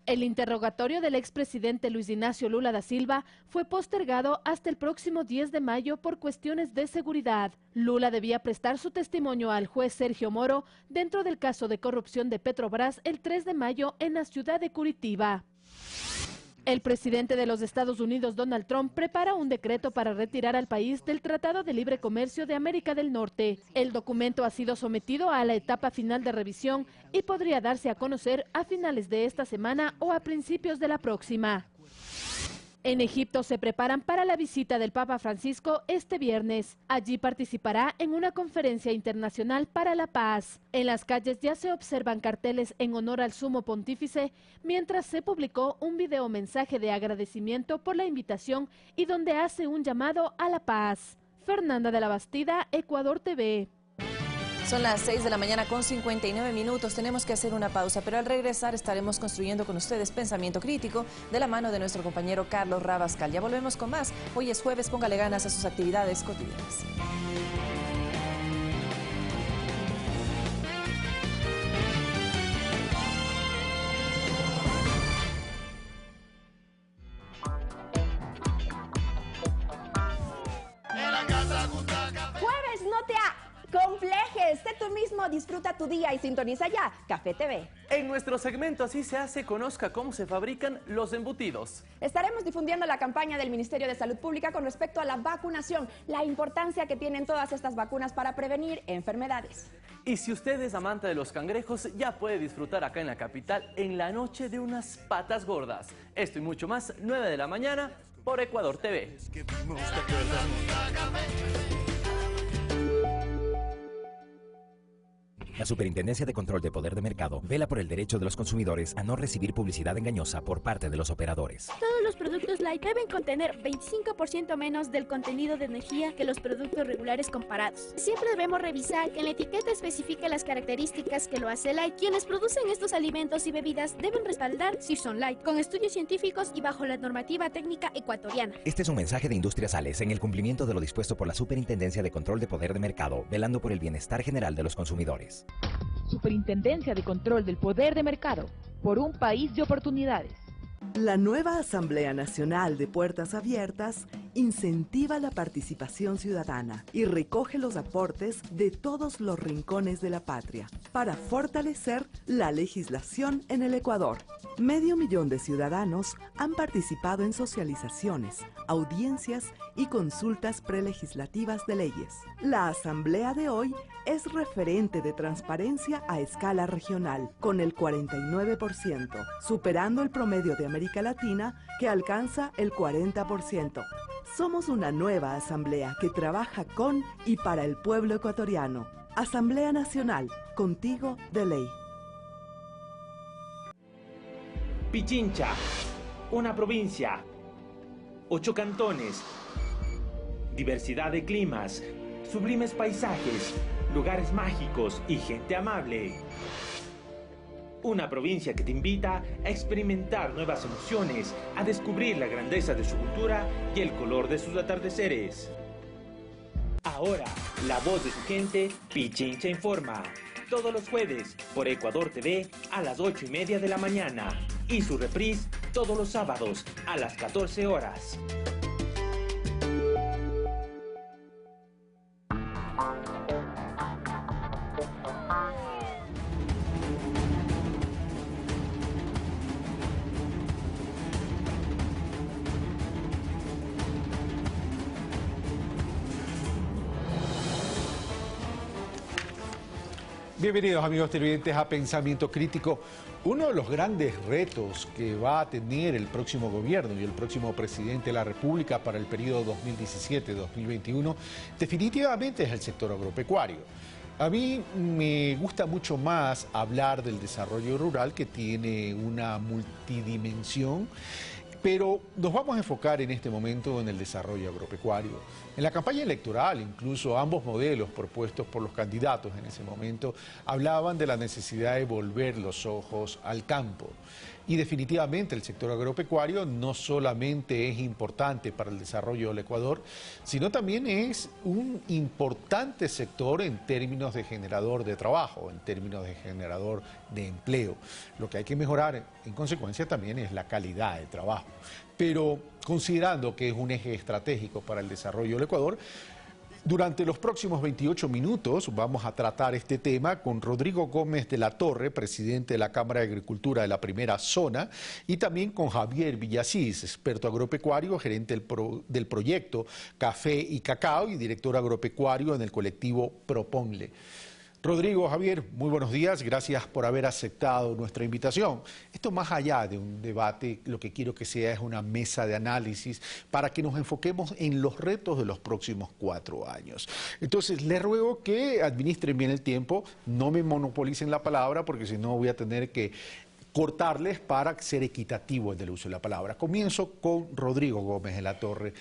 El interrogatorio del expresidente Luis Ignacio Lula da Silva fue postergado hasta el próximo 10 de mayo por cuestiones de seguridad. Lula debía prestar su testimonio al juez Sergio Moro dentro del caso de corrupción de Petrobras el 3 de mayo en la ciudad de Curitiba. El presidente de los Estados Unidos, Donald Trump, prepara un decreto para retirar al país del Tratado de Libre Comercio de América del Norte. El documento ha sido sometido a la etapa final de revisión y podría darse a conocer a finales de esta semana o a principios de la próxima. En Egipto se preparan para la visita del Papa Francisco este viernes. Allí participará en una conferencia internacional para la paz. En las calles ya se observan carteles en honor al sumo pontífice, mientras se publicó un video mensaje de agradecimiento por la invitación y donde hace un llamado a la paz. Fernanda de la Bastida, Ecuador TV. Son las 6 de la mañana con 59 minutos. Tenemos que hacer una pausa, pero al regresar estaremos construyendo con ustedes pensamiento crítico de la mano de nuestro compañero Carlos Rabascal. Ya volvemos con más. Hoy es jueves, póngale ganas a sus actividades cotidianas. Jueves no te complejes, sé tú mismo, disfruta tu día y sintoniza ya Café TV. En nuestro segmento Así se hace, conozca cómo se fabrican los embutidos. Estaremos difundiendo la campaña del Ministerio de Salud Pública con respecto a la vacunación, la importancia que tienen todas estas vacunas para prevenir enfermedades. Y si usted es amante de los cangrejos, ya puede disfrutar acá en la capital en la noche de unas patas gordas. Esto y mucho más, 9 de la mañana por Ecuador TV. La Superintendencia de Control de Poder de Mercado vela por el derecho de los consumidores a no recibir publicidad engañosa por parte de los operadores. Todos los productos Light deben contener 25% menos del contenido de energía que los productos regulares comparados. Siempre debemos revisar que en la etiqueta especifique las características que lo hace Light. Quienes producen estos alimentos y bebidas deben respaldar si son Light, con estudios científicos y bajo la normativa técnica ecuatoriana. Este es un mensaje de Industrias Sales en el cumplimiento de lo dispuesto por la Superintendencia de Control de Poder de Mercado, velando por el bienestar general de los consumidores. Superintendencia de Control del Poder de Mercado, por un país de oportunidades. La nueva Asamblea Nacional de Puertas Abiertas incentiva la participación ciudadana y recoge los aportes de todos los rincones de la patria para fortalecer la legislación en el Ecuador. 500,000 de ciudadanos han participado en socializaciones, audiencias y consultas prelegislativas de leyes. La asamblea de hoy es referente de transparencia a escala regional, con el 49%, superando el promedio de América Latina, que alcanza el 40%. Somos una nueva asamblea que trabaja con y para el pueblo ecuatoriano. Asamblea Nacional, contigo de ley. Pichincha, una provincia, 8 cantones, diversidad de climas, sublimes paisajes, lugares mágicos y gente amable. Una provincia que te invita a experimentar nuevas emociones, a descubrir la grandeza de su cultura y el color de sus atardeceres. Ahora, la voz de su gente, Pichincha Informa. Todos los jueves por Ecuador TV a las 8:30 de la mañana. Y su reprise todos los sábados a las 14 horas. Bienvenidos amigos televidentes a Pensamiento Crítico. Uno de los grandes retos que va a tener el próximo gobierno y el próximo presidente de la República para el periodo 2017-2021 definitivamente es el sector agropecuario. A mí me gusta mucho más hablar del desarrollo rural, que tiene una multidimensión, pero nos vamos a enfocar en este momento en el desarrollo agropecuario. En la campaña electoral, incluso ambos modelos propuestos por los candidatos en ese momento hablaban de la necesidad de volver los ojos al campo. Y definitivamente el sector agropecuario no solamente es importante para el desarrollo del Ecuador, sino también es un importante sector en términos de generador de trabajo, en términos de generador de empleo. Lo que hay que mejorar en consecuencia también es la calidad de trabajo. Pero considerando que es un eje estratégico para el desarrollo del Ecuador, durante los próximos 28 minutos vamos a tratar este tema con Rodrigo Gómez de la Torre, presidente de la Cámara de Agricultura de la Primera Zona, y también con Javier Villasís, experto agropecuario, gerente del proyecto Café y Cacao y director agropecuario en el colectivo Proponle. Rodrigo, Javier, muy buenos días, gracias por haber aceptado nuestra invitación. Esto más allá de un debate, lo que quiero que sea es una mesa de análisis para que nos enfoquemos en los retos de los próximos 4 años. Entonces, les ruego que administren bien el tiempo, no me monopolicen la palabra porque si no voy a tener que cortarles para ser equitativo en el uso de la palabra. Comienzo con Rodrigo Gómez de la Torre.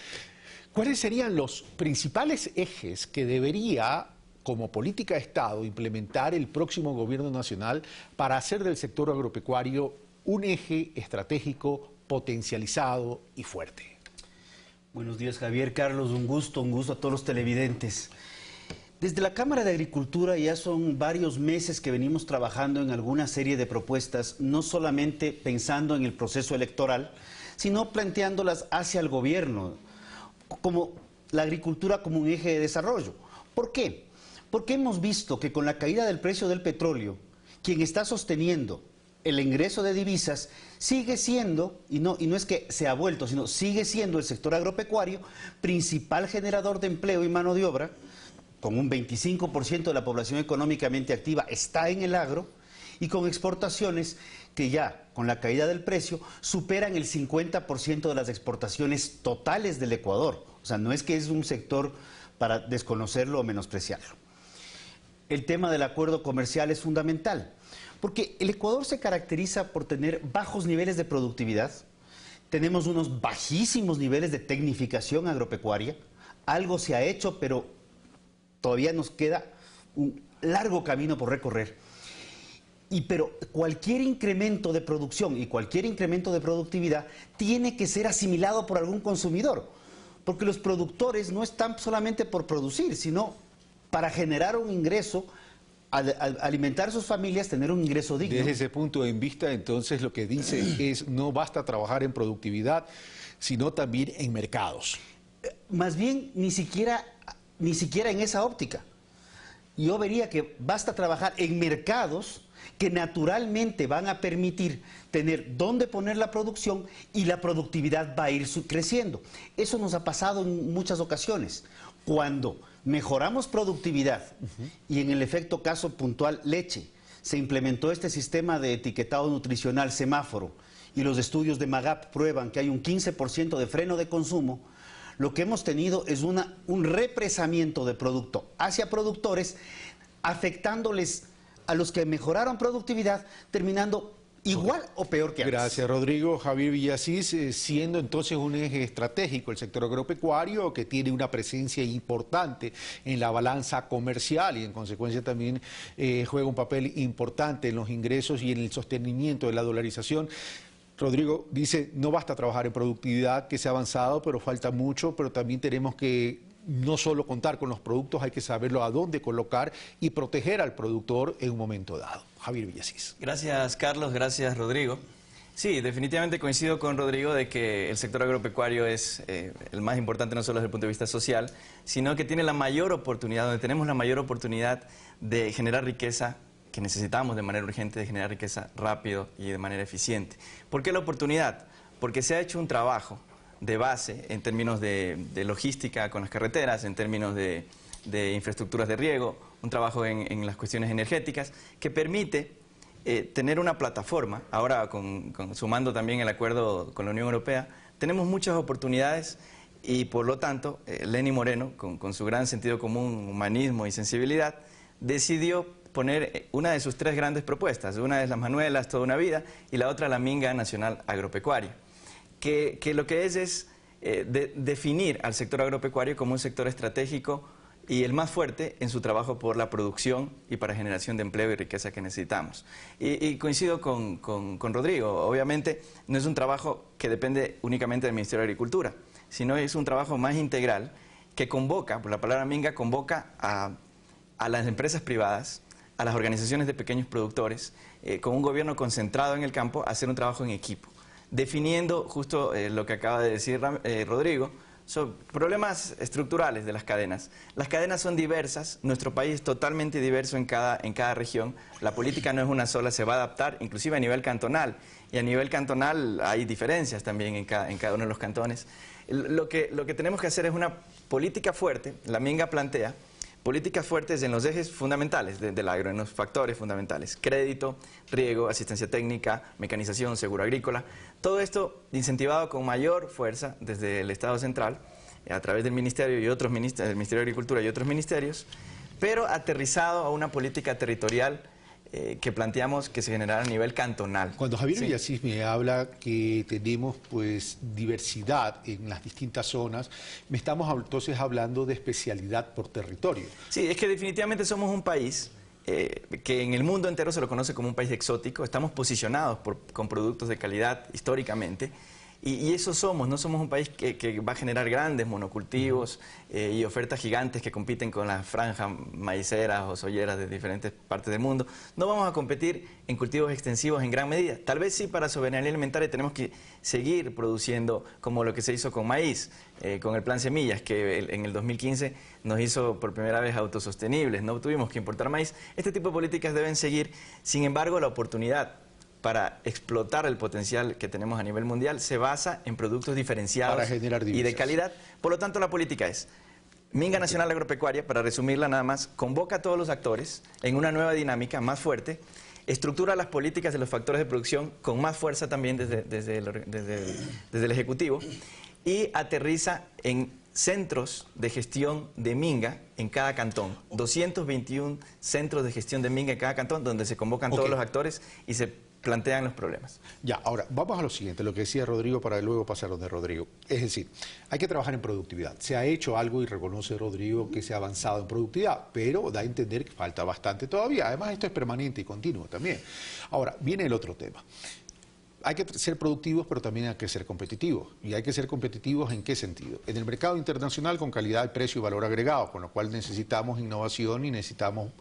¿Cuáles serían los principales ejes que debería, como política de Estado, implementar el próximo gobierno nacional para hacer del sector agropecuario un eje estratégico potencializado y fuerte? Buenos días, Javier, Carlos, un gusto a todos los televidentes. Desde la Cámara de Agricultura ya son varios meses que venimos trabajando en alguna serie de propuestas, no solamente pensando en el proceso electoral, sino planteándolas hacia el gobierno, como la agricultura como un eje de desarrollo. ¿Por qué? Porque hemos visto que con la caída del precio del petróleo, quien está sosteniendo el ingreso de divisas sigue siendo, y no es que se ha vuelto, sino sigue siendo el sector agropecuario principal generador de empleo y mano de obra, con un 25% de la población económicamente activa está en el agro, y con exportaciones que ya, con la caída del precio, superan el 50% de las exportaciones totales del Ecuador. O sea, no es que es un sector para desconocerlo o menospreciarlo. El tema del acuerdo comercial es fundamental, porque el Ecuador se caracteriza por tener bajos niveles de productividad, tenemos unos bajísimos niveles de tecnificación agropecuaria, algo se ha hecho, pero todavía nos queda un largo camino por recorrer. Pero cualquier incremento de producción y cualquier incremento de productividad tiene que ser asimilado por algún consumidor, porque los productores no están solamente por producir, sino para generar un ingreso alimentar a sus familias, tener un ingreso digno. Desde ese punto de vista, entonces, lo que dice es no basta trabajar en productividad, sino también en mercados. Más bien, ni siquiera en esa óptica. Yo vería que basta trabajar en mercados que naturalmente van a permitir tener dónde poner la producción y la productividad va a ir creciendo. Eso nos ha pasado en muchas ocasiones. Cuando mejoramos productividad y en el efecto caso puntual leche, se implementó este sistema de etiquetado nutricional semáforo y los estudios de Magap prueban que hay un 15% de freno de consumo, lo que hemos tenido es un represamiento de producto hacia productores, afectándoles a los que mejoraron productividad, terminando igual o peor que antes. Gracias, Rodrigo. Javier Villasís, siendo entonces un eje estratégico el sector agropecuario, que tiene una presencia importante en la balanza comercial y en consecuencia también juega un papel importante en los ingresos y en el sostenimiento de la dolarización. Rodrigo dice, no basta trabajar en productividad, que se ha avanzado, pero falta mucho, pero también tenemos que no solo contar con los productos, hay que saberlo a dónde colocar y proteger al productor en un momento dado. Javier Villasís. Gracias, Carlos. Gracias, Rodrigo. Sí, definitivamente coincido con Rodrigo de que el sector agropecuario es el más importante no solo desde el punto de vista social, sino que tiene la mayor oportunidad, donde tenemos la mayor oportunidad de generar riqueza que necesitamos de manera urgente, de generar riqueza rápido y de manera eficiente. ¿Por qué la oportunidad? Porque se ha hecho un trabajo de base en términos de logística con las carreteras, en términos de infraestructuras de riego, un trabajo en las cuestiones energéticas, que permite tener una plataforma. Ahora, sumando también el acuerdo con la Unión Europea, tenemos muchas oportunidades y, por lo tanto, Lenny Moreno, con su gran sentido común, humanismo y sensibilidad, decidió poner una de sus 3 grandes propuestas. Una es las Manuelas, toda una vida, y la otra la Minga Nacional Agropecuaria, que lo que es definir al sector agropecuario como un sector estratégico y el más fuerte en su trabajo por la producción y para generación de empleo y riqueza que necesitamos. Y coincido con Rodrigo, obviamente no es un trabajo que depende únicamente del Ministerio de Agricultura, sino es un trabajo más integral que convoca, por la palabra Minga, convoca a las empresas privadas, a las organizaciones de pequeños productores, con un gobierno concentrado en el campo, a hacer un trabajo en equipo, definiendo justo lo que acaba de decir Rodrigo, son problemas estructurales de las cadenas. Las cadenas son diversas, nuestro país es totalmente diverso en cada región, la política no es una sola, se va a adaptar, inclusive a nivel cantonal, y a nivel cantonal hay diferencias también en cada uno de los cantones. Lo que tenemos que hacer es una política fuerte, la Minga plantea, políticas fuertes en los ejes fundamentales del agro, en los factores fundamentales, crédito, riego, asistencia técnica, mecanización, seguro agrícola, todo esto incentivado con mayor fuerza desde el Estado central, a través del Ministerio y otros ministerios, del Ministerio de Agricultura y otros ministerios, pero aterrizado a una política territorial que planteamos que se generara a nivel cantonal. Cuando Javier Villasís me habla que tenemos pues diversidad en las distintas zonas, me estamos entonces hablando de especialidad por territorio. Sí, es que definitivamente somos un país que en el mundo entero se lo conoce como un país exótico, estamos posicionados con productos de calidad históricamente, y eso somos, no somos un país que va a generar grandes monocultivos y ofertas gigantes que compiten con las franjas maiceras o soyeras de diferentes partes del mundo. No vamos a competir en cultivos extensivos en gran medida. Tal vez sí para soberanía alimentaria tenemos que seguir produciendo como lo que se hizo con maíz, con el Plan Semillas, que en el 2015 nos hizo por primera vez autosostenibles, no tuvimos que importar maíz. Este tipo de políticas deben seguir, sin embargo la oportunidad para explotar el potencial que tenemos a nivel mundial se basa en productos diferenciados para generar divisas y de calidad. Por lo tanto, la política es Minga Nacional Agropecuaria, para resumirla nada más, convoca a todos los actores en una nueva dinámica más fuerte, estructura las políticas de los factores de producción con más fuerza también desde el Ejecutivo y aterriza en centros de gestión de Minga en cada cantón. 221 centros de gestión de Minga en cada cantón donde se convocan todos los actores y se plantean los problemas. Ya, ahora, vamos a lo siguiente, lo que decía Rodrigo para luego pasar donde Rodrigo. Es decir, hay que trabajar en productividad. Se ha hecho algo y reconoce Rodrigo que se ha avanzado en productividad, pero da a entender que falta bastante todavía. Además, esto es permanente y continuo también. Ahora, viene el otro tema. hay que ser productivos, pero también hay que ser competitivos. ¿Y hay que ser competitivos en qué sentido? En el mercado internacional con calidad de precio y valor agregado, con lo cual necesitamos innovación y necesitamos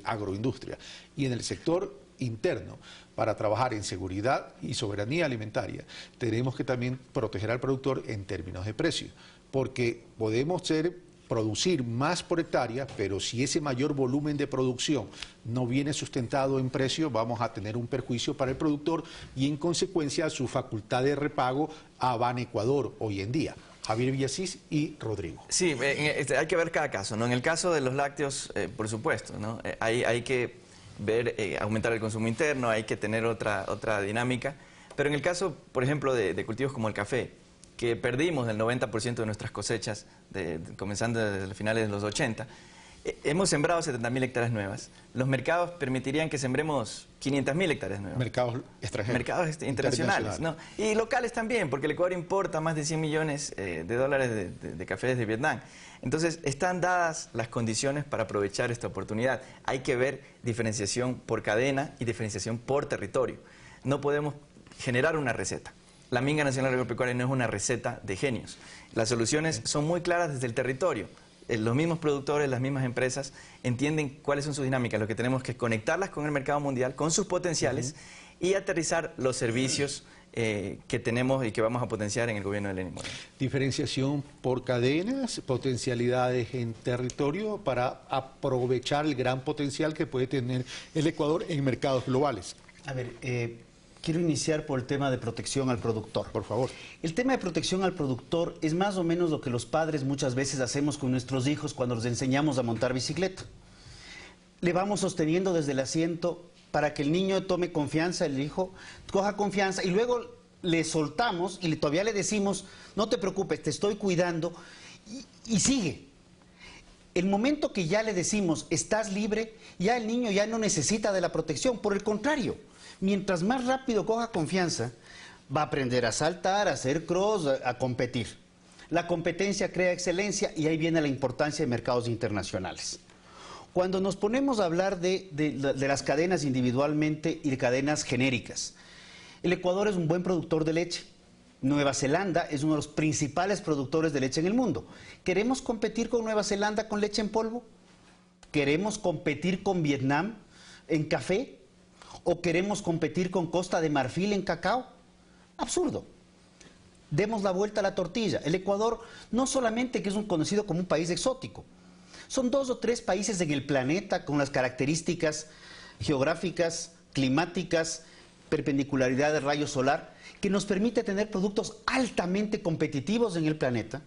agroindustria. Y en el sector interno, para trabajar en seguridad y soberanía alimentaria, tenemos que también proteger al productor en términos de precio, porque podemos producir más por hectárea, pero si ese mayor volumen de producción no viene sustentado en precio, vamos a tener un perjuicio para el productor y en consecuencia su facultad de repago a Banecuador hoy en día. Javier Villasís y Rodrigo. Sí, hay que ver cada caso, ¿no? En el caso de los lácteos, por supuesto, ¿no? Hay que ver, aumentar el consumo interno, hay que tener otra dinámica, pero en el caso, por ejemplo, de cultivos como el café, que perdimos el 90% de nuestras cosechas, comenzando desde los finales de los 80, hemos sembrado 70.000 hectáreas nuevas. Los mercados permitirían que sembremos 500.000 hectáreas nuevas. Mercados extranjeros. Mercados internacionales, ¿no? Y locales también, porque el Ecuador importa más de 100 millones de dólares de café desde Vietnam. Entonces, están dadas las condiciones para aprovechar esta oportunidad. Hay que ver diferenciación por cadena y diferenciación por territorio. No podemos generar una receta. La Minga Nacional Agropecuaria no es una receta de genios. Las soluciones son muy claras desde el territorio. Los mismos productores, las mismas empresas entienden cuáles son sus dinámicas. Lo que tenemos que es conectarlas con el mercado mundial, con sus potenciales y aterrizar los servicios que tenemos y que vamos a potenciar en el gobierno de Lenín Moreno. Diferenciación por cadenas, potencialidades en territorio para aprovechar el gran potencial que puede tener el Ecuador en mercados globales. A ver, quiero iniciar por el tema de protección al productor. Por favor. El tema de protección al productor es más o menos lo que los padres muchas veces hacemos con nuestros hijos cuando les enseñamos a montar bicicleta. Le vamos sosteniendo desde el asiento para que el niño tome confianza, el hijo coja confianza y luego le soltamos y todavía le decimos, no te preocupes, te estoy cuidando y sigue. El momento que ya le decimos, estás libre, ya el niño ya no necesita de la protección, por el contrario. Mientras más rápido coja confianza, va a aprender a saltar, a hacer cross, a competir. La competencia crea excelencia y ahí viene la importancia de mercados internacionales. Cuando nos ponemos a hablar de las cadenas individualmente y de cadenas genéricas, el Ecuador es un buen productor de leche. Nueva Zelanda es uno de los principales productores de leche en el mundo. ¿Queremos competir con Nueva Zelanda con leche en polvo? ¿Queremos competir con Vietnam en café? ¿O queremos competir con Costa de Marfil en cacao? Absurdo. Demos la vuelta a la tortilla. El Ecuador no solamente que es conocido como un país exótico, son 2 o 3 países en el planeta con las características geográficas, climáticas, perpendicularidad del rayo solar, que nos permite tener productos altamente competitivos en el planeta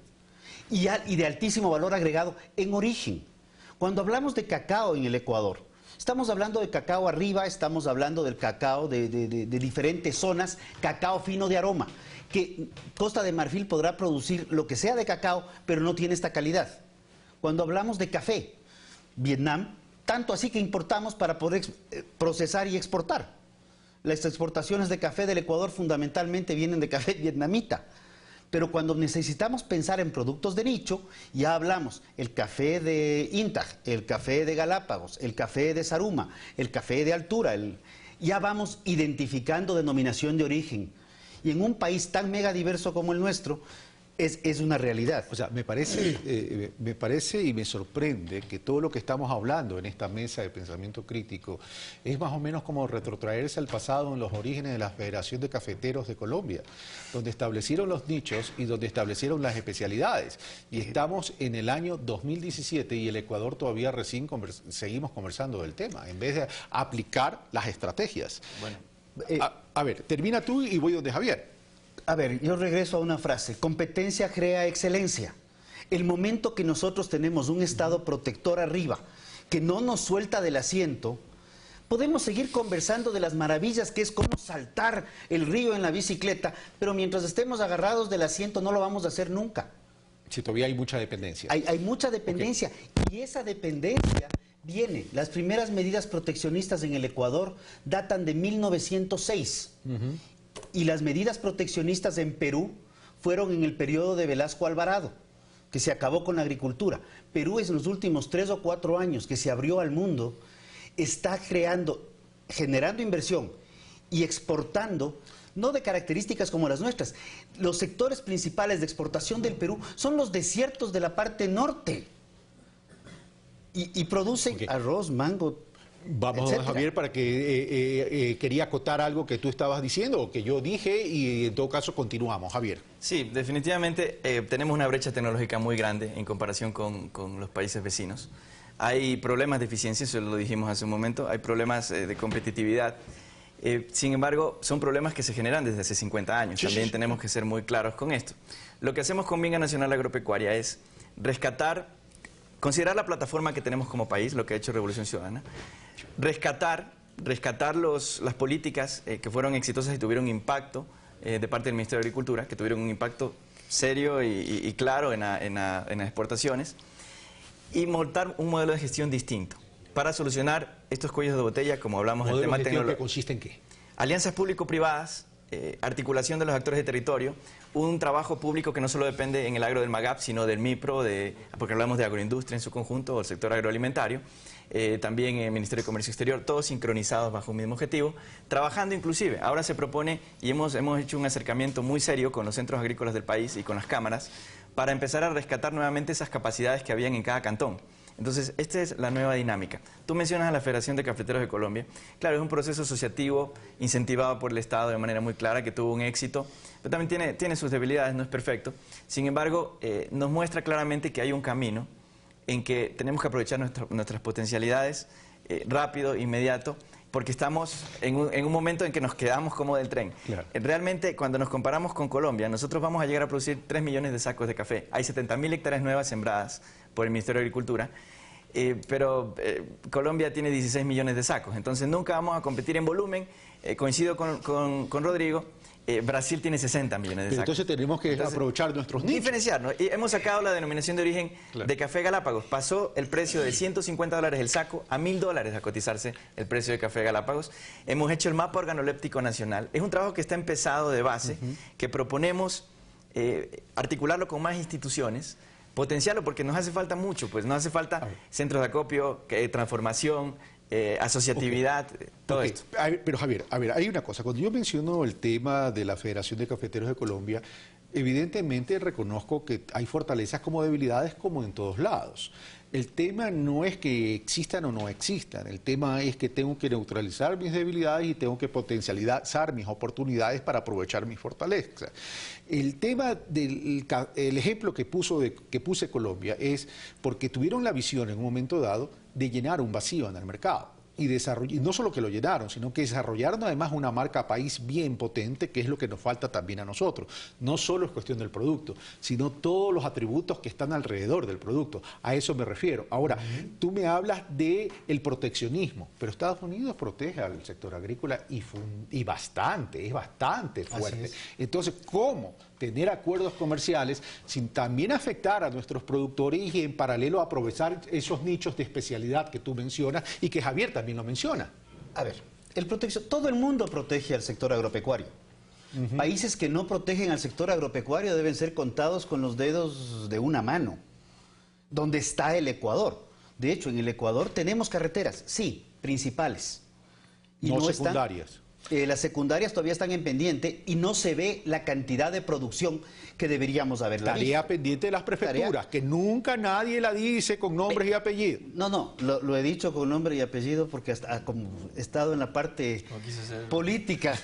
y de altísimo valor agregado en origen. Cuando hablamos de cacao en el Ecuador, estamos hablando de cacao arriba, estamos hablando del cacao de diferentes zonas, cacao fino de aroma, que Costa de Marfil podrá producir lo que sea de cacao, pero no tiene esta calidad. Cuando hablamos de café, Vietnam, tanto así que importamos para poder procesar y exportar. Las exportaciones de café del Ecuador fundamentalmente vienen de café vietnamita. Pero cuando necesitamos pensar en productos de nicho, ya hablamos el café de Intag, el café de Galápagos, el café de Saruma, el café de altura, ya vamos identificando denominación de origen. Y en un país tan mega diverso como el nuestro, es una realidad. O sea, me parece y me sorprende que todo lo que estamos hablando en esta mesa de pensamiento crítico es más o menos como retrotraerse al pasado en los orígenes de la Federación de Cafeteros de Colombia, donde establecieron los nichos y donde establecieron las especialidades. Y estamos en el año 2017 y el Ecuador todavía recién seguimos conversando del tema, en vez de aplicar las estrategias. Bueno, a ver, termina tú y voy donde Javier. A ver, yo regreso a una frase, competencia crea excelencia. El momento que nosotros tenemos un Estado protector arriba, que no nos suelta del asiento, podemos seguir conversando de las maravillas que es cómo saltar el río en la bicicleta, pero mientras estemos agarrados del asiento no lo vamos a hacer nunca. Sí, todavía hay mucha dependencia. Hay mucha dependencia, okay. Y esa dependencia viene. Las primeras medidas proteccionistas en el Ecuador datan de 1906. Y las medidas proteccionistas en Perú fueron en el periodo de Velasco Alvarado, que se acabó con la agricultura. Perú es en los últimos 3 o 4 años que se abrió al mundo, está generando inversión y exportando no de características como las nuestras. Los sectores principales de exportación del Perú son los desiertos de la parte norte. Y producen arroz, mango. Vamos, etcétera. Javier, para que quería acotar algo que tú estabas diciendo o que yo dije y en todo caso continuamos. Javier. Sí, definitivamente tenemos una brecha tecnológica muy grande en comparación con los países vecinos. Hay problemas de eficiencia, eso lo dijimos hace un momento, hay problemas de competitividad. Sin embargo, son problemas que se generan desde hace 50 años. También tenemos que ser muy claros con esto. Lo que hacemos con Minga Nacional Agropecuaria es considerar la plataforma que tenemos como país, lo que ha hecho Revolución Ciudadana, rescatar las políticas que fueron exitosas y tuvieron impacto de parte del Ministerio de Agricultura, que tuvieron un impacto serio y claro en las exportaciones, y montar un modelo de gestión distinto para solucionar estos cuellos de botella, como hablamos del tema tecnológico. ¿Que consiste en qué? Alianzas público-privadas, articulación de los actores de territorio, un trabajo público que no solo depende en el agro del MAGAP, sino del MIPRO, porque hablamos de agroindustria en su conjunto, o el sector agroalimentario, también el Ministerio de Comercio Exterior, todos sincronizados bajo un mismo objetivo, trabajando inclusive. Ahora se propone, y hemos hecho un acercamiento muy serio con los centros agrícolas del país y con las cámaras, para empezar a rescatar nuevamente esas capacidades que habían en cada cantón. Entonces, esta es la nueva dinámica. Tú mencionas a la Federación de Cafeteros de Colombia. Claro, es un proceso asociativo incentivado por el Estado de manera muy clara, que tuvo un éxito, pero también tiene sus debilidades, no es perfecto. Sin embargo, nos muestra claramente que hay un camino en que tenemos que aprovechar nuestras potencialidades rápido, inmediato, porque estamos en un momento en que nos quedamos como del tren. Claro. Realmente, cuando nos comparamos con Colombia, nosotros vamos a llegar a producir 3 millones de sacos de café. Hay 70.000 hectáreas nuevas sembradas por el Ministerio de Agricultura, pero Colombia tiene 16 millones de sacos. Entonces, nunca vamos a competir en volumen. Coincido con Rodrigo. Brasil tiene 60 millones de sacos. Entonces tenemos que aprovechar nuestros nichos. Diferenciarnos. Y hemos sacado la denominación de origen de café Galápagos. Pasó el precio de $150 el saco a $1.000 a cotizarse el precio de café Galápagos. Hemos hecho el mapa organoléptico nacional. Es un trabajo que está empezado de base, que proponemos articularlo con más instituciones, potenciarlo porque nos hace falta mucho, pues nos hace falta centros de acopio, transformación, asociatividad, todo esto. Pero Javier, a ver, hay una cosa. Cuando yo menciono el tema de la Federación de Cafeteros de Colombia, evidentemente reconozco que hay fortalezas como debilidades como en todos lados. El tema no es que existan o no existan, el tema es que tengo que neutralizar mis debilidades y tengo que potencializar mis oportunidades para aprovechar mis fortalezas. El tema el ejemplo que puse Colombia es porque tuvieron la visión en un momento dado de llenar un vacío en el mercado. Y no solo que lo llenaron, sino que desarrollaron además una marca país bien potente, que es lo que nos falta también a nosotros. No solo es cuestión del producto, sino todos los atributos que están alrededor del producto. A eso me refiero. Ahora, tú me hablas del proteccionismo, pero Estados Unidos protege al sector agrícola y bastante, es bastante fuerte. Entonces, ¿cómo tener acuerdos comerciales sin también afectar a nuestros productores y en paralelo aprovechar esos nichos de especialidad que tú mencionas y que Javier también lo menciona? A ver, todo el mundo protege al sector agropecuario. Países que no protegen al sector agropecuario deben ser contados con los dedos de una mano. ¿Dónde está el Ecuador? De hecho, en el Ecuador tenemos carreteras, sí, principales. Y no secundarias. Las secundarias todavía están en pendiente y no se ve la cantidad de producción que deberíamos haberla visto. Tarea pendiente de las prefecturas, que nunca nadie la dice con nombres y apellidos. No, lo he dicho con nombre y apellido porque hasta como he estado en la parte política.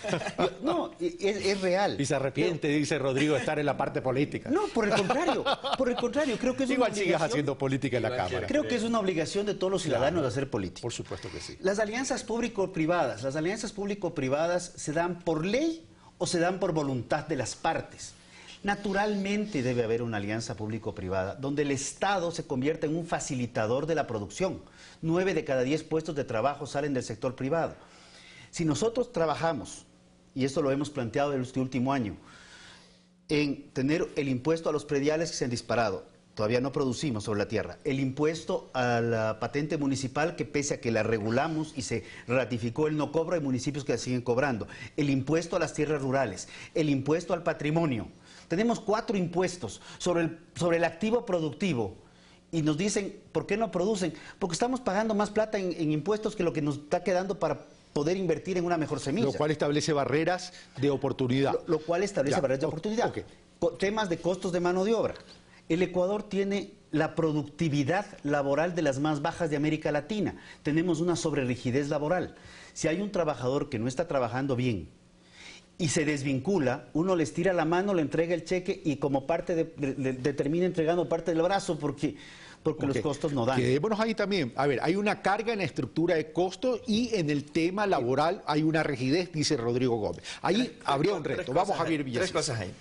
No, es real. Y se arrepiente, dice Rodrigo, de estar en la parte política. No, por el contrario, creo que es igual sigues haciendo política en la Cámara. Creo que es una obligación de todos los ciudadanos de hacer política. Por supuesto que sí. Las alianzas público-privadas, se dan por ley o se dan por voluntad de las partes. Naturalmente debe haber una alianza público-privada donde el Estado se convierta en un facilitador de la producción. 9 de cada 10 puestos de trabajo salen del sector privado. Si nosotros trabajamos, y esto lo hemos planteado en este último año, en tener el impuesto a los prediales que se han disparado, todavía no producimos sobre la tierra, el impuesto a la patente municipal que pese a que la regulamos y se ratificó el no cobro, hay municipios que la siguen cobrando, el impuesto a las tierras rurales, el impuesto al patrimonio. Tenemos 4 impuestos sobre el activo productivo y nos dicen, ¿por qué no producen? Porque estamos pagando más plata en impuestos que lo que nos está quedando para poder invertir en una mejor semilla. Lo cual establece barreras de oportunidad. Lo cual establece barreras de oportunidad. Okay. Temas de costos de mano de obra. El Ecuador tiene la productividad laboral de las más bajas de América Latina. Tenemos una sobrerigidez laboral. Si hay un trabajador que no está trabajando bien y se desvincula, uno les tira la mano, le entrega el cheque y como parte le termina entregando parte del brazo porque los costos no dan. Quedémonos ahí también. A ver, hay una carga en la estructura de costos y en el tema laboral hay una rigidez, dice Rodrigo Gómez. Ahí habría un reto. Vamos, Javier Villasís. Tres cosas ahí.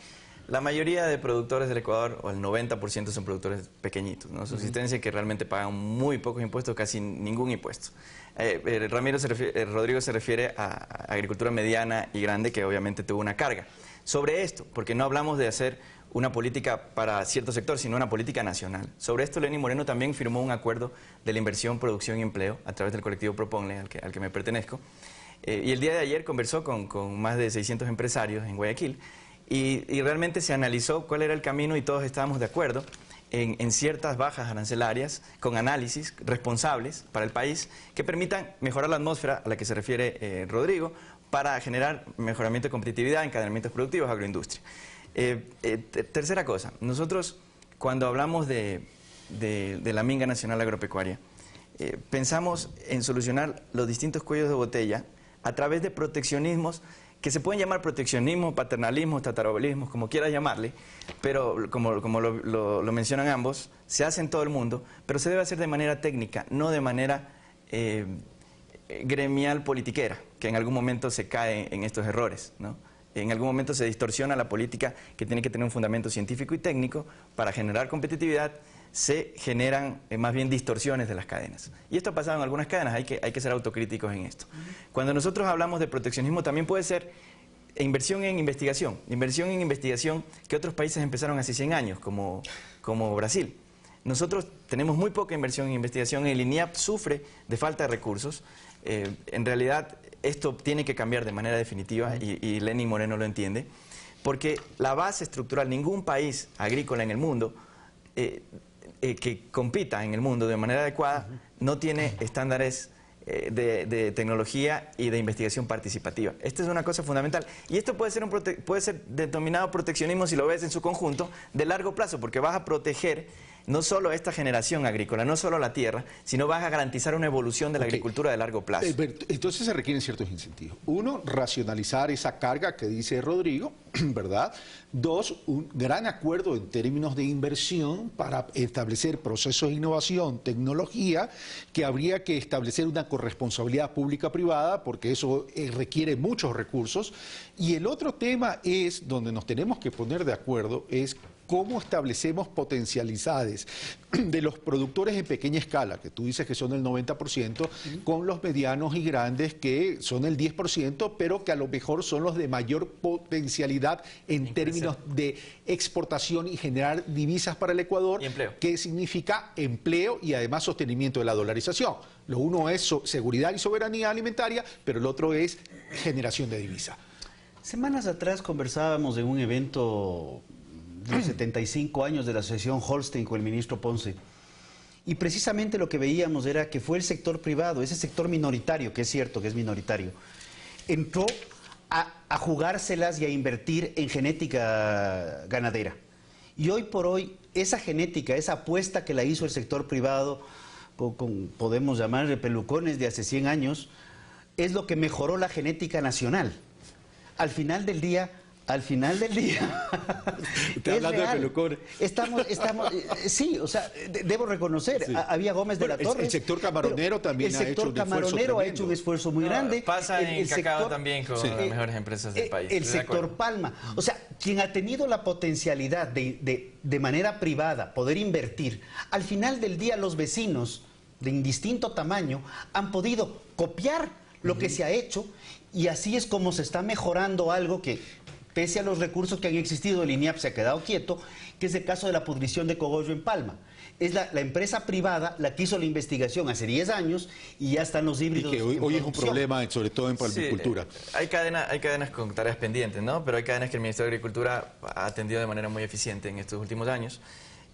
La mayoría de productores del Ecuador, o el 90%, son productores pequeñitos, ¿no? Subsistencia que realmente pagan muy pocos impuestos, casi ningún impuesto. Rodrigo se refiere a agricultura mediana y grande, que obviamente tuvo una carga. Sobre esto, porque no hablamos de hacer una política para cierto sector, sino una política nacional. Sobre esto, Lenín Moreno también firmó un acuerdo de la inversión, producción y empleo a través del colectivo Proponle, al que me pertenezco. Y el día de ayer conversó con más de 600 empresarios en Guayaquil. Y realmente se analizó cuál era el camino y todos estábamos de acuerdo en ciertas bajas arancelarias con análisis responsables para el país que permitan mejorar la atmósfera a la que se refiere Rodrigo para generar mejoramiento de competitividad, encadenamientos productivos, agroindustria. Tercera cosa, nosotros cuando hablamos de la Minga Nacional Agropecuaria, pensamos en solucionar los distintos cuellos de botella a través de proteccionismos que se pueden llamar proteccionismo, paternalismo, tatarabuelismo, como quieras llamarle, pero como lo mencionan ambos, se hace en todo el mundo, pero se debe hacer de manera técnica, no de manera gremial politiquera, que en algún momento se cae en estos errores, ¿no? En algún momento se distorsiona la política que tiene que tener un fundamento científico y técnico para generar competitividad. Se generan más bien distorsiones de las cadenas. Y esto ha pasado en algunas cadenas, hay que ser autocríticos en esto. Cuando nosotros hablamos de proteccionismo también puede ser inversión en investigación que otros países empezaron hace 100 años, como Brasil. Nosotros tenemos muy poca inversión en investigación, el INIAP sufre de falta de recursos. En realidad esto tiene que cambiar de manera definitiva y Lenín Moreno lo entiende, porque la base estructural, ningún país agrícola en el mundo que compita en el mundo de manera adecuada no tiene estándares de tecnología y de investigación participativa. Esta es una cosa fundamental. Y esto puede ser denominado proteccionismo, si lo ves en su conjunto, de largo plazo, porque vas a proteger no solo esta generación agrícola, no solo la tierra, sino vas a garantizar una evolución de la agricultura de largo plazo. Entonces se requieren ciertos incentivos. Uno, racionalizar esa carga que dice Rodrigo, ¿verdad? Dos, un gran acuerdo en términos de inversión para establecer procesos de innovación, tecnología, que habría que establecer una corresponsabilidad pública-privada, porque eso requiere muchos recursos. Y el otro tema es, donde nos tenemos que poner de acuerdo, es cómo establecemos potencialidades de los productores en pequeña escala, que tú dices que son el 90%, con los medianos y grandes, que son el 10%, pero que a lo mejor son los de mayor potencialidad en términos de exportación y generar divisas para el Ecuador, que significa empleo y además sostenimiento de la dolarización. Lo uno es seguridad y soberanía alimentaria, pero el otro es generación de divisa. Semanas atrás conversábamos de un evento de los 75 años de la Asociación Holstein con el ministro Ponce. Y precisamente lo que veíamos era que fue el sector privado, ese sector minoritario, que es cierto que es minoritario, entró a jugárselas y a invertir en genética ganadera. Y hoy por hoy, esa genética, esa apuesta que la hizo el sector privado, podemos llamarle pelucones de hace 100 años, es lo que mejoró la genética nacional. Al final del día... Está hablando de pelucones. Sí, o sea, debo reconocer, había Gómez de la Torre. El sector camaronero también ha hecho un esfuerzo muy grande. Pasa en cacao también con las mejores empresas del país. El sector palma. O sea, quien ha tenido la potencialidad de manera privada poder invertir, al final del día los vecinos de indistinto tamaño han podido copiar lo que se ha hecho, y así es como se está mejorando algo que, pese a los recursos que han existido, el INIAP se ha quedado quieto, que es el caso de la pudrición de cogollo en Palma. Es la empresa privada la que hizo la investigación hace 10 años y ya están los híbridos. Y que hoy es un problema, sobre todo en palmicultura. Sí, hay cadenas con tareas pendientes, ¿no? Pero hay cadenas que el Ministerio de Agricultura ha atendido de manera muy eficiente en estos últimos años.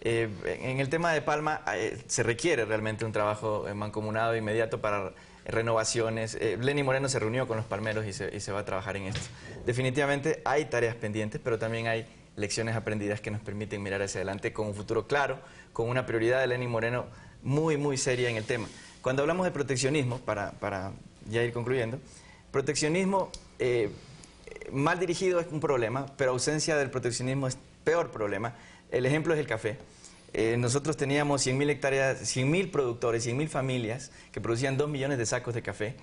En el tema de Palma se requiere realmente un trabajo mancomunado inmediato para renovaciones. Lenny Moreno se reunió con los palmeros y se va a trabajar en esto. Definitivamente hay tareas pendientes, pero también hay lecciones aprendidas que nos permiten mirar hacia adelante con un futuro claro, con una prioridad de Lenny Moreno muy, muy seria en el tema. Cuando hablamos de proteccionismo, para ya ir concluyendo, proteccionismo mal dirigido es un problema, pero ausencia del proteccionismo es peor problema. El ejemplo es el café. Nosotros teníamos 100.000 hectáreas, 100.000 productores, 100.000 familias que producían 2 millones de sacos de café.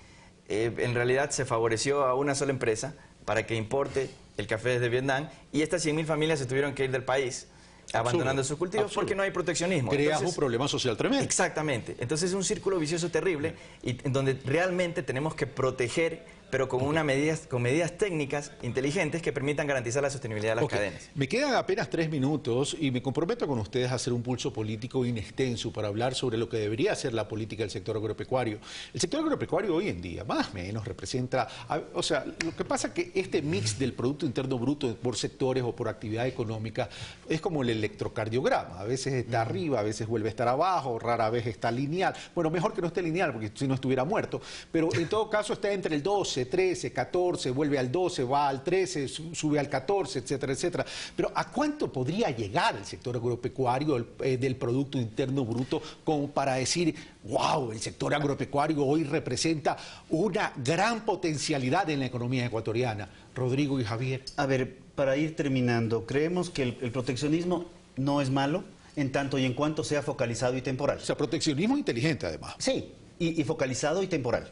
En realidad se favoreció a una sola empresa para que importe el café desde Vietnam y estas 100.000 familias se tuvieron que ir del país abandonando sus cultivos porque no hay proteccionismo. Creas un problema social tremendo. Exactamente. Entonces es un círculo vicioso terrible y en donde realmente tenemos que proteger, pero con medidas técnicas inteligentes que permitan garantizar la sostenibilidad de las cadenas. Me quedan apenas 3 minutos y me comprometo con ustedes a hacer un pulso político in extenso para hablar sobre lo que debería ser la política del sector agropecuario. El sector agropecuario hoy en día, más o menos, representa... O sea, lo que pasa es que este mix del Producto Interno Bruto por sectores o por actividad económica es como el electrocardiograma. A veces está arriba, a veces vuelve a estar abajo, rara vez está lineal. Bueno, mejor que no esté lineal, porque si no estuviera muerto. Pero en todo caso está entre el 12, 13, 14, vuelve al 12, va al 13, sube al 14, etcétera, etcétera. Pero ¿a cuánto podría llegar el sector agropecuario del Producto Interno Bruto como para decir, wow, el sector agropecuario hoy representa una gran potencialidad en la economía ecuatoriana? Rodrigo y Javier. A ver, para ir terminando, creemos que el proteccionismo no es malo en tanto y en cuanto sea focalizado y temporal. O sea, proteccionismo inteligente además. Sí, y focalizado y temporal.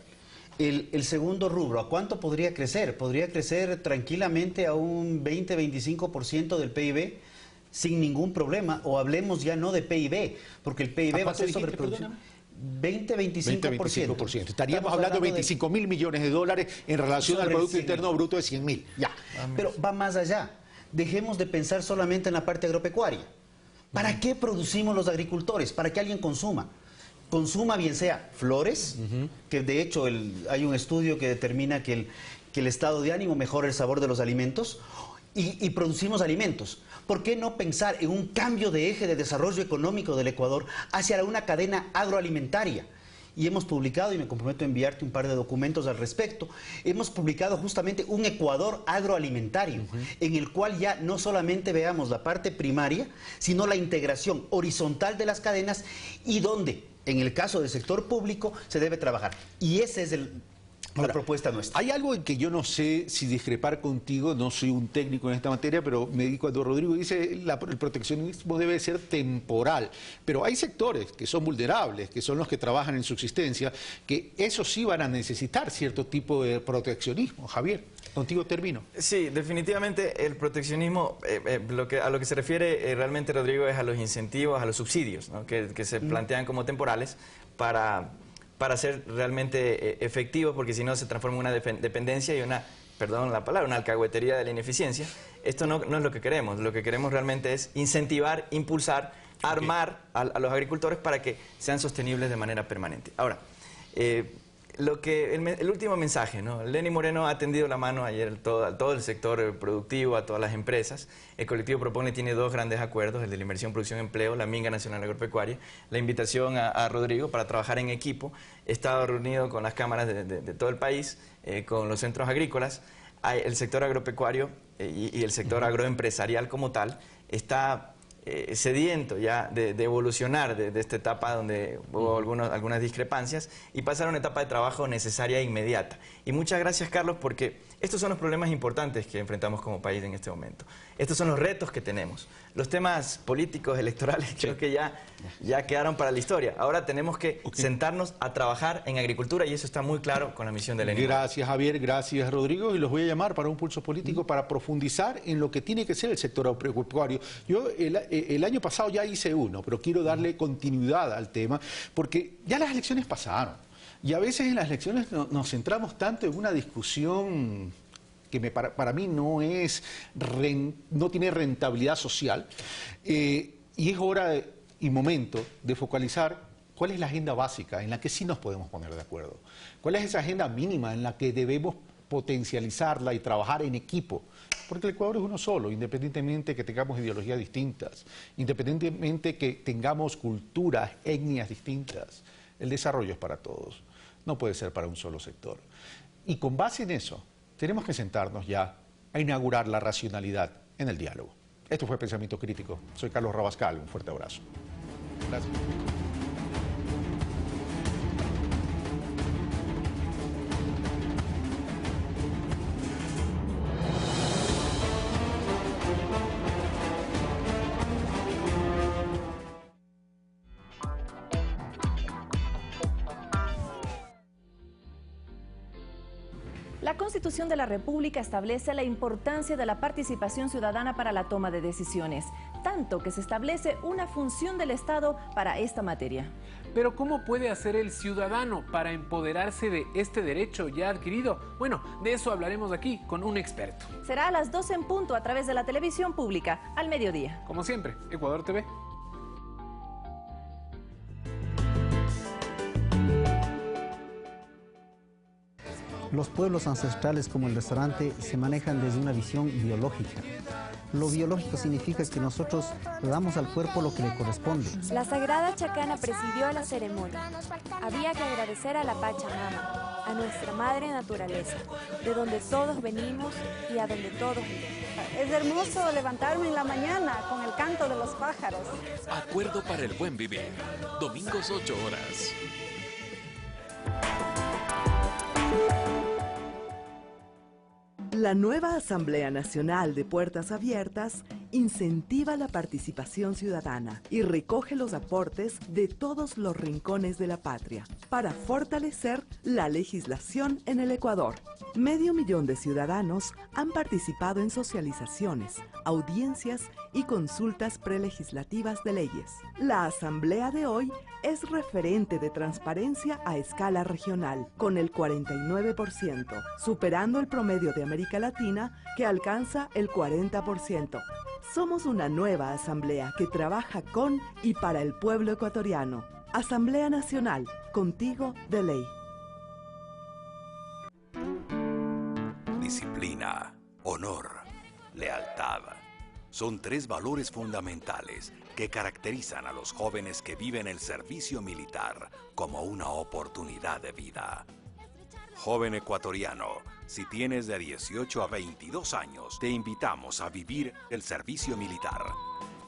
El segundo rubro, ¿a cuánto podría crecer? Podría crecer tranquilamente a un 20-25% del PIB sin ningún problema, o hablemos ya no de PIB, porque el PIB va a ser sobreproducción. 20-25%. Estaríamos hablando de 25.000 millones de dólares en relación al Producto Interno Bruto de 100.000. Ya. Pero va más allá. Dejemos de pensar solamente en la parte agropecuaria. ¿Para qué producimos los agricultores? Para que alguien consuma. Consuma bien sea flores, que de hecho hay un estudio que determina que el estado de ánimo mejora el sabor de los alimentos, y producimos alimentos. ¿Por qué no pensar en un cambio de eje de desarrollo económico del Ecuador hacia una cadena agroalimentaria? Y hemos publicado, y me comprometo a enviarte un par de documentos al respecto, hemos publicado justamente un Ecuador agroalimentario, en el cual ya no solamente veamos la parte primaria, sino la integración horizontal de las cadenas y donde, en el caso del sector público, se debe trabajar. Y esa es la propuesta nuestra. Hay algo en que yo no sé si discrepar contigo, no soy un técnico en esta materia, pero cuando Rodrigo dice el proteccionismo debe ser temporal, pero hay sectores que son vulnerables, que son los que trabajan en subsistencia, que esos sí van a necesitar cierto tipo de proteccionismo. Javier, contigo termino. Sí, definitivamente el proteccionismo, a lo que se refiere realmente, Rodrigo, es a los incentivos, a los subsidios, ¿no? que se plantean como temporales para ser realmente efectivos, porque si no se transforma en una dependencia y una, perdón la palabra, una alcahuetería de la ineficiencia. Esto no es lo que queremos. Lo que queremos realmente es incentivar, impulsar, armar a los agricultores para que sean sostenibles de manera permanente. Ahora, el último mensaje, ¿no? Lenny Moreno ha tendido la mano ayer a todo el sector productivo, a todas las empresas. El colectivo Propone tiene 2 grandes acuerdos, el de la inversión, producción y empleo, la Minga Nacional Agropecuaria, la invitación a Rodrigo para trabajar en equipo. He estado reunido con las cámaras de todo el país, con los centros agrícolas. El sector agropecuario y el sector agroempresarial como tal está sediento ya de evolucionar de esta etapa donde hubo algunas discrepancias y pasar a una etapa de trabajo necesaria e inmediata. Y muchas gracias, Carlos, porque estos son los problemas importantes que enfrentamos como país en este momento. Estos son los retos que tenemos. Los temas políticos, electorales, creo que ya quedaron para la historia. Ahora tenemos que sentarnos a trabajar en agricultura y eso está muy claro con la misión de Lenny. Gracias, Javier, gracias, Rodrigo, y los voy a llamar para un pulso político para profundizar en lo que tiene que ser el sector agropecuario. Yo el año pasado ya hice uno, pero quiero darle continuidad al tema porque ya las elecciones pasaron. Y a veces en las elecciones nos centramos tanto en una discusión que para mí no tiene rentabilidad social, y es hora y momento de focalizar cuál es la agenda básica en la que sí nos podemos poner de acuerdo, cuál es esa agenda mínima en la que debemos potencializarla y trabajar en equipo, porque el Ecuador es uno solo, independientemente que tengamos ideologías distintas, independientemente que tengamos culturas, etnias distintas, el desarrollo es para todos. no puede ser para un solo sector. Y con base en eso, tenemos que sentarnos ya a inaugurar la racionalidad en el diálogo. Esto fue Pensamiento Crítico. Soy Carlos Rabascal. Un fuerte abrazo. Gracias. La Constitución de la República establece la importancia de la participación ciudadana para la toma de decisiones, tanto que se establece una función del Estado para esta materia. Pero ¿cómo puede hacer el ciudadano para empoderarse de este derecho ya adquirido? Bueno, de eso hablaremos aquí con un experto. Será a las 12 en punto a través de la televisión pública, al mediodía. Como siempre, Ecuador TV. Los pueblos ancestrales como el restaurante se manejan desde una visión biológica. Lo biológico significa que nosotros le damos al cuerpo lo que le corresponde. La Sagrada Chacana presidió la ceremonia. Había que agradecer a la Pachamama, a nuestra madre naturaleza, de donde todos venimos y a donde todos vivimos. Es hermoso levantarme en la mañana con el canto de los pájaros. Acuerdo para el buen vivir. Domingos 8 horas. La nueva Asamblea Nacional de Puertas Abiertas incentiva la participación ciudadana y recoge los aportes de todos los rincones de la patria para fortalecer la legislación en el Ecuador. 500,000 de ciudadanos han participado en socializaciones, audiencias y consultas prelegislativas de leyes. La asamblea de hoy es referente de transparencia a escala regional, con el 49%, superando el promedio de América Latina, que alcanza el 40%. Somos una nueva asamblea que trabaja con y para el pueblo ecuatoriano. Asamblea Nacional, contigo de ley. Disciplina, honor, lealtad. Son 3 valores fundamentales que caracterizan a los jóvenes que viven el servicio militar como una oportunidad de vida. Joven ecuatoriano, si tienes de 18 a 22 años, te invitamos a vivir el servicio militar.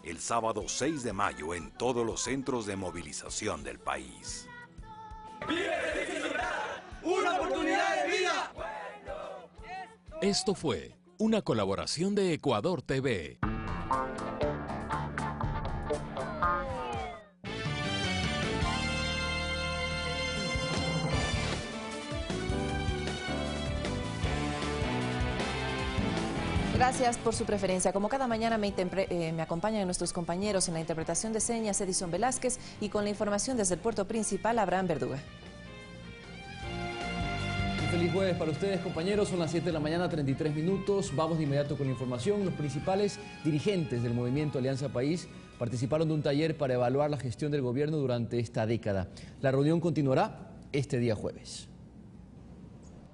El sábado 6 de mayo en todos los centros de movilización del país. ¡Vive el militar! ¡Una oportunidad de vida! Esto fue una colaboración de Ecuador TV. Gracias por su preferencia. Como cada mañana me acompañan nuestros compañeros en la interpretación de señas, Edison Velázquez, y con la información desde el puerto principal, Abraham Verduga. Un feliz jueves para ustedes, compañeros. Son las 7 de la mañana, 33 minutos. Vamos de inmediato con la información. Los principales dirigentes del movimiento Alianza País participaron de un taller para evaluar la gestión del gobierno durante esta década. La reunión continuará este día jueves.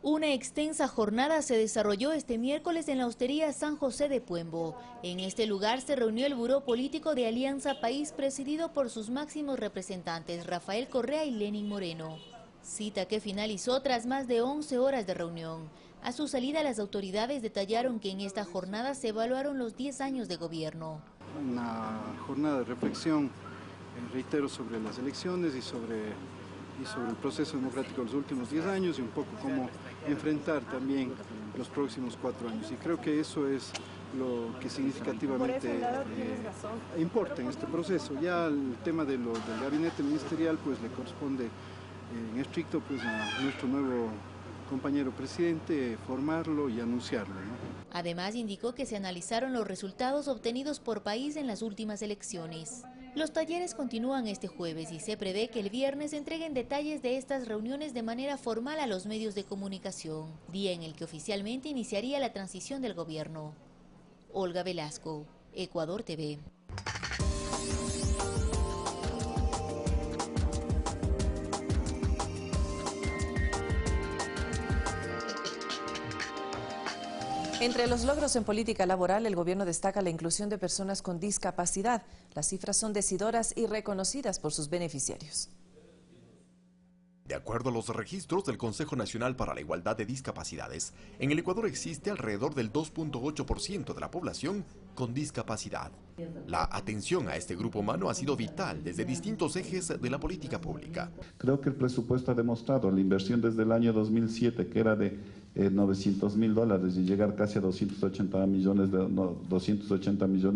Una extensa jornada se desarrolló este miércoles en la hostería San José de Puembo. En este lugar se reunió el Buró Político de Alianza País, presidido por sus máximos representantes Rafael Correa y Lenin Moreno. Cita que finalizó tras más de 11 horas de reunión. A su salida, las autoridades detallaron que en esta jornada se evaluaron los 10 años de gobierno. Una jornada de reflexión, reitero, sobre las elecciones y sobre el proceso democrático de los últimos 10 años y un poco cómo enfrentar también los próximos 4 años. Y creo que eso es lo que significativamente importa en este proceso. Ya el tema del gabinete ministerial pues le corresponde en estricto pues a nuestro nuevo compañero presidente formarlo y anunciarlo, ¿no? Además indicó que se analizaron los resultados obtenidos por país en las últimas elecciones. Los talleres continúan este jueves y se prevé que el viernes entreguen detalles de estas reuniones de manera formal a los medios de comunicación, día en el que oficialmente iniciaría la transición del gobierno. Olga Velasco, Ecuador TV. Entre los logros en política laboral, el gobierno destaca la inclusión de personas con discapacidad. Las cifras son decidoras y reconocidas por sus beneficiarios. De acuerdo a los registros del Consejo Nacional para la Igualdad de Discapacidades, en el Ecuador existe alrededor del 2.8% de la población con discapacidad. La atención a este grupo humano ha sido vital desde distintos ejes de la política pública. Creo que el presupuesto ha demostrado la inversión desde el año 2007, que era de $900.000 y llegar casi a 280 millones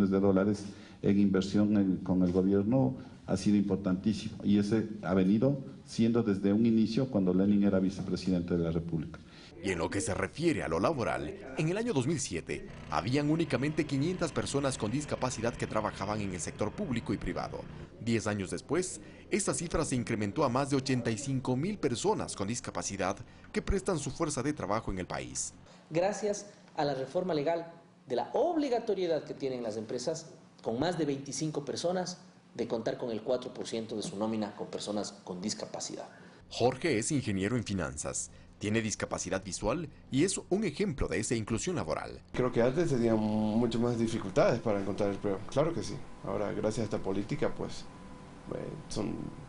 de dólares en inversión con el gobierno ha sido importantísimo, y ese ha venido siendo desde un inicio cuando Lenin era vicepresidente de la República. Y en lo que se refiere a lo laboral, en el año 2007 habían únicamente 500 personas con discapacidad que trabajaban en el sector público y privado. 10 años después, esta cifra se incrementó a más de 85.000 personas con discapacidad que prestan su fuerza de trabajo en el país. Gracias a la reforma legal de la obligatoriedad que tienen las empresas con más de 25 personas de contar con el 4% de su nómina con personas con discapacidad. Jorge es ingeniero en finanzas, tiene discapacidad visual y es un ejemplo de esa inclusión laboral. Creo que antes tenían muchas más dificultades para encontrar empleo, claro que sí. Ahora, gracias a esta política, pues,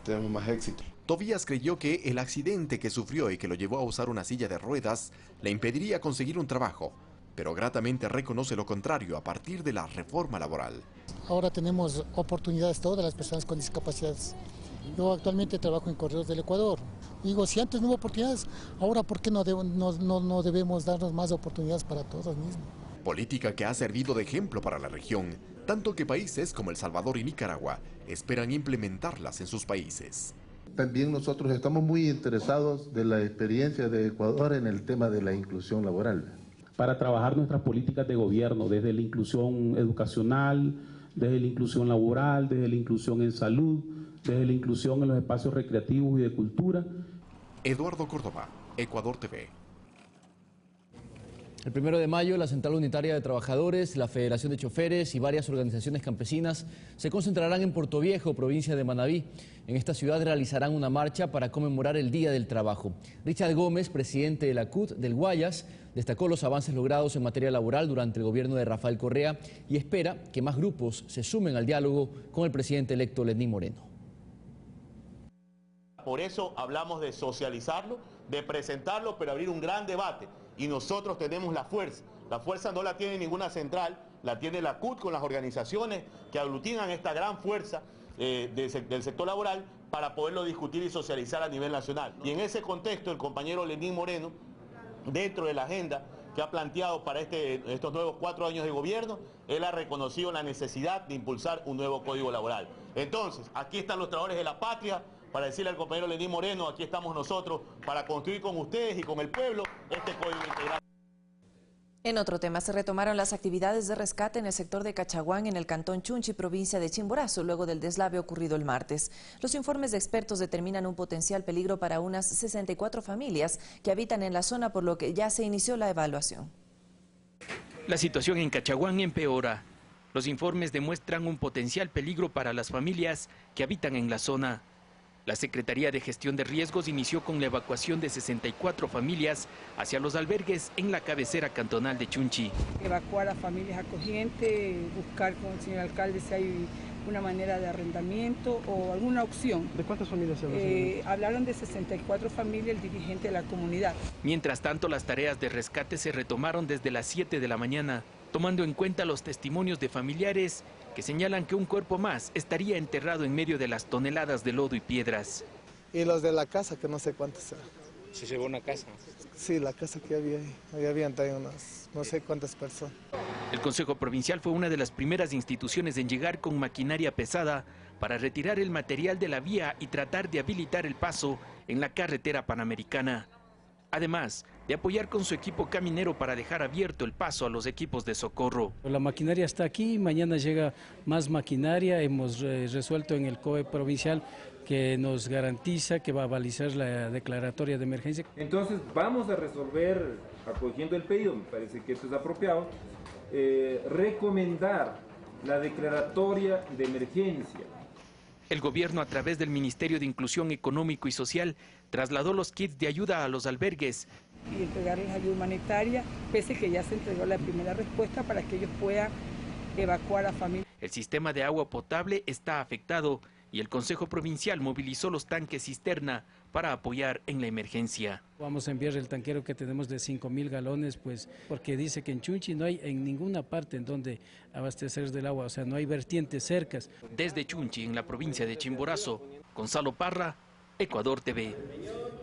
tenemos más éxito. Tobías creyó que el accidente que sufrió y que lo llevó a usar una silla de ruedas le impediría conseguir un trabajo, pero gratamente reconoce lo contrario a partir de la reforma laboral. Ahora tenemos oportunidades todas las personas con discapacidades. Yo actualmente trabajo en Correos del Ecuador. Digo, si antes no hubo oportunidades, ahora ¿por qué no debemos darnos más oportunidades para todos mismos? Política que ha servido de ejemplo para la región, tanto que países como El Salvador y Nicaragua esperan implementarlas en sus países. También nosotros estamos muy interesados de la experiencia de Ecuador en el tema de la inclusión laboral. Para trabajar nuestras políticas de gobierno, desde la inclusión educacional, desde la inclusión laboral, desde la inclusión en salud, desde la inclusión en los espacios recreativos y de cultura. Eduardo Córdoba, Ecuador TV. El 1 de mayo, la Central Unitaria de Trabajadores, la Federación de Choferes y varias organizaciones campesinas se concentrarán en Portoviejo, provincia de Manabí. En esta ciudad realizarán una marcha para conmemorar el Día del Trabajo. Richard Gómez, presidente de la CUT del Guayas, destacó los avances logrados en materia laboral durante el gobierno de Rafael Correa y espera que más grupos se sumen al diálogo con el presidente electo Lenín Moreno. Por eso hablamos de socializarlo, de presentarlo, pero abrir un gran debate. Y nosotros tenemos la fuerza no la tiene ninguna central, la tiene la CUT con las organizaciones que aglutinan esta gran fuerza del sector laboral para poderlo discutir y socializar a nivel nacional. Y en ese contexto el compañero Lenín Moreno, dentro de la agenda que ha planteado para estos nuevos 4 años de gobierno, él ha reconocido la necesidad de impulsar un nuevo código laboral. Entonces, aquí están los trabajadores de la patria, para decirle al compañero Lenín Moreno, aquí estamos nosotros para construir con ustedes y con el pueblo este código integral. En otro tema, se retomaron las actividades de rescate en el sector de Cachaguán, en el cantón Chunchi, provincia de Chimborazo, luego del deslave ocurrido el martes. Los informes de expertos determinan un potencial peligro para unas 64 familias que habitan en la zona, por lo que ya se inició la evaluación. La situación en Cachaguán empeora. Los informes demuestran un potencial peligro para las familias que habitan en la zona. La Secretaría de Gestión de Riesgos inició con la evacuación de 64 familias hacia los albergues en la cabecera cantonal de Chunchi. Evacuar a familias acogientes, buscar con el señor alcalde si hay una manera de arrendamiento o alguna opción. ¿De cuántas familias se habla? Hablaron de 64 familias, el dirigente de la comunidad. Mientras tanto, las tareas de rescate se retomaron desde las 7 de la mañana, tomando en cuenta los testimonios de familiares que señalan que un cuerpo más estaría enterrado en medio de las toneladas de lodo y piedras. Y los de la casa, que no sé cuántos eran. ¿Se llevó una casa? Sí, la casa que había ahí. Ahí habían también unas, no sé cuántas personas. El Consejo Provincial fue una de las primeras instituciones en llegar con maquinaria pesada para retirar el material de la vía y tratar de habilitar el paso en la carretera panamericana. Además de apoyar con su equipo caminero para dejar abierto el paso a los equipos de socorro. La maquinaria está aquí, mañana llega más maquinaria, hemos resuelto en el COE provincial que nos garantiza que va a balizar la declaratoria de emergencia. Entonces vamos a resolver, acogiendo el pedido, me parece que esto es apropiado, recomendar la declaratoria de emergencia. El gobierno, a través del Ministerio de Inclusión Económico y Social, trasladó los kits de ayuda a los albergues. Y entregarles ayuda humanitaria, pese que ya se entregó la primera respuesta para que ellos puedan evacuar a familias. El sistema de agua potable está afectado y el Consejo Provincial movilizó los tanques cisterna para apoyar en la emergencia. Vamos a enviar el tanquero que tenemos de 5.000 galones, pues, porque dice que en Chunchi no hay en ninguna parte en donde abastecer del agua, o sea, no hay vertientes cercas. Desde Chunchi, en la provincia de Chimborazo, Gonzalo Parra, Ecuador TV.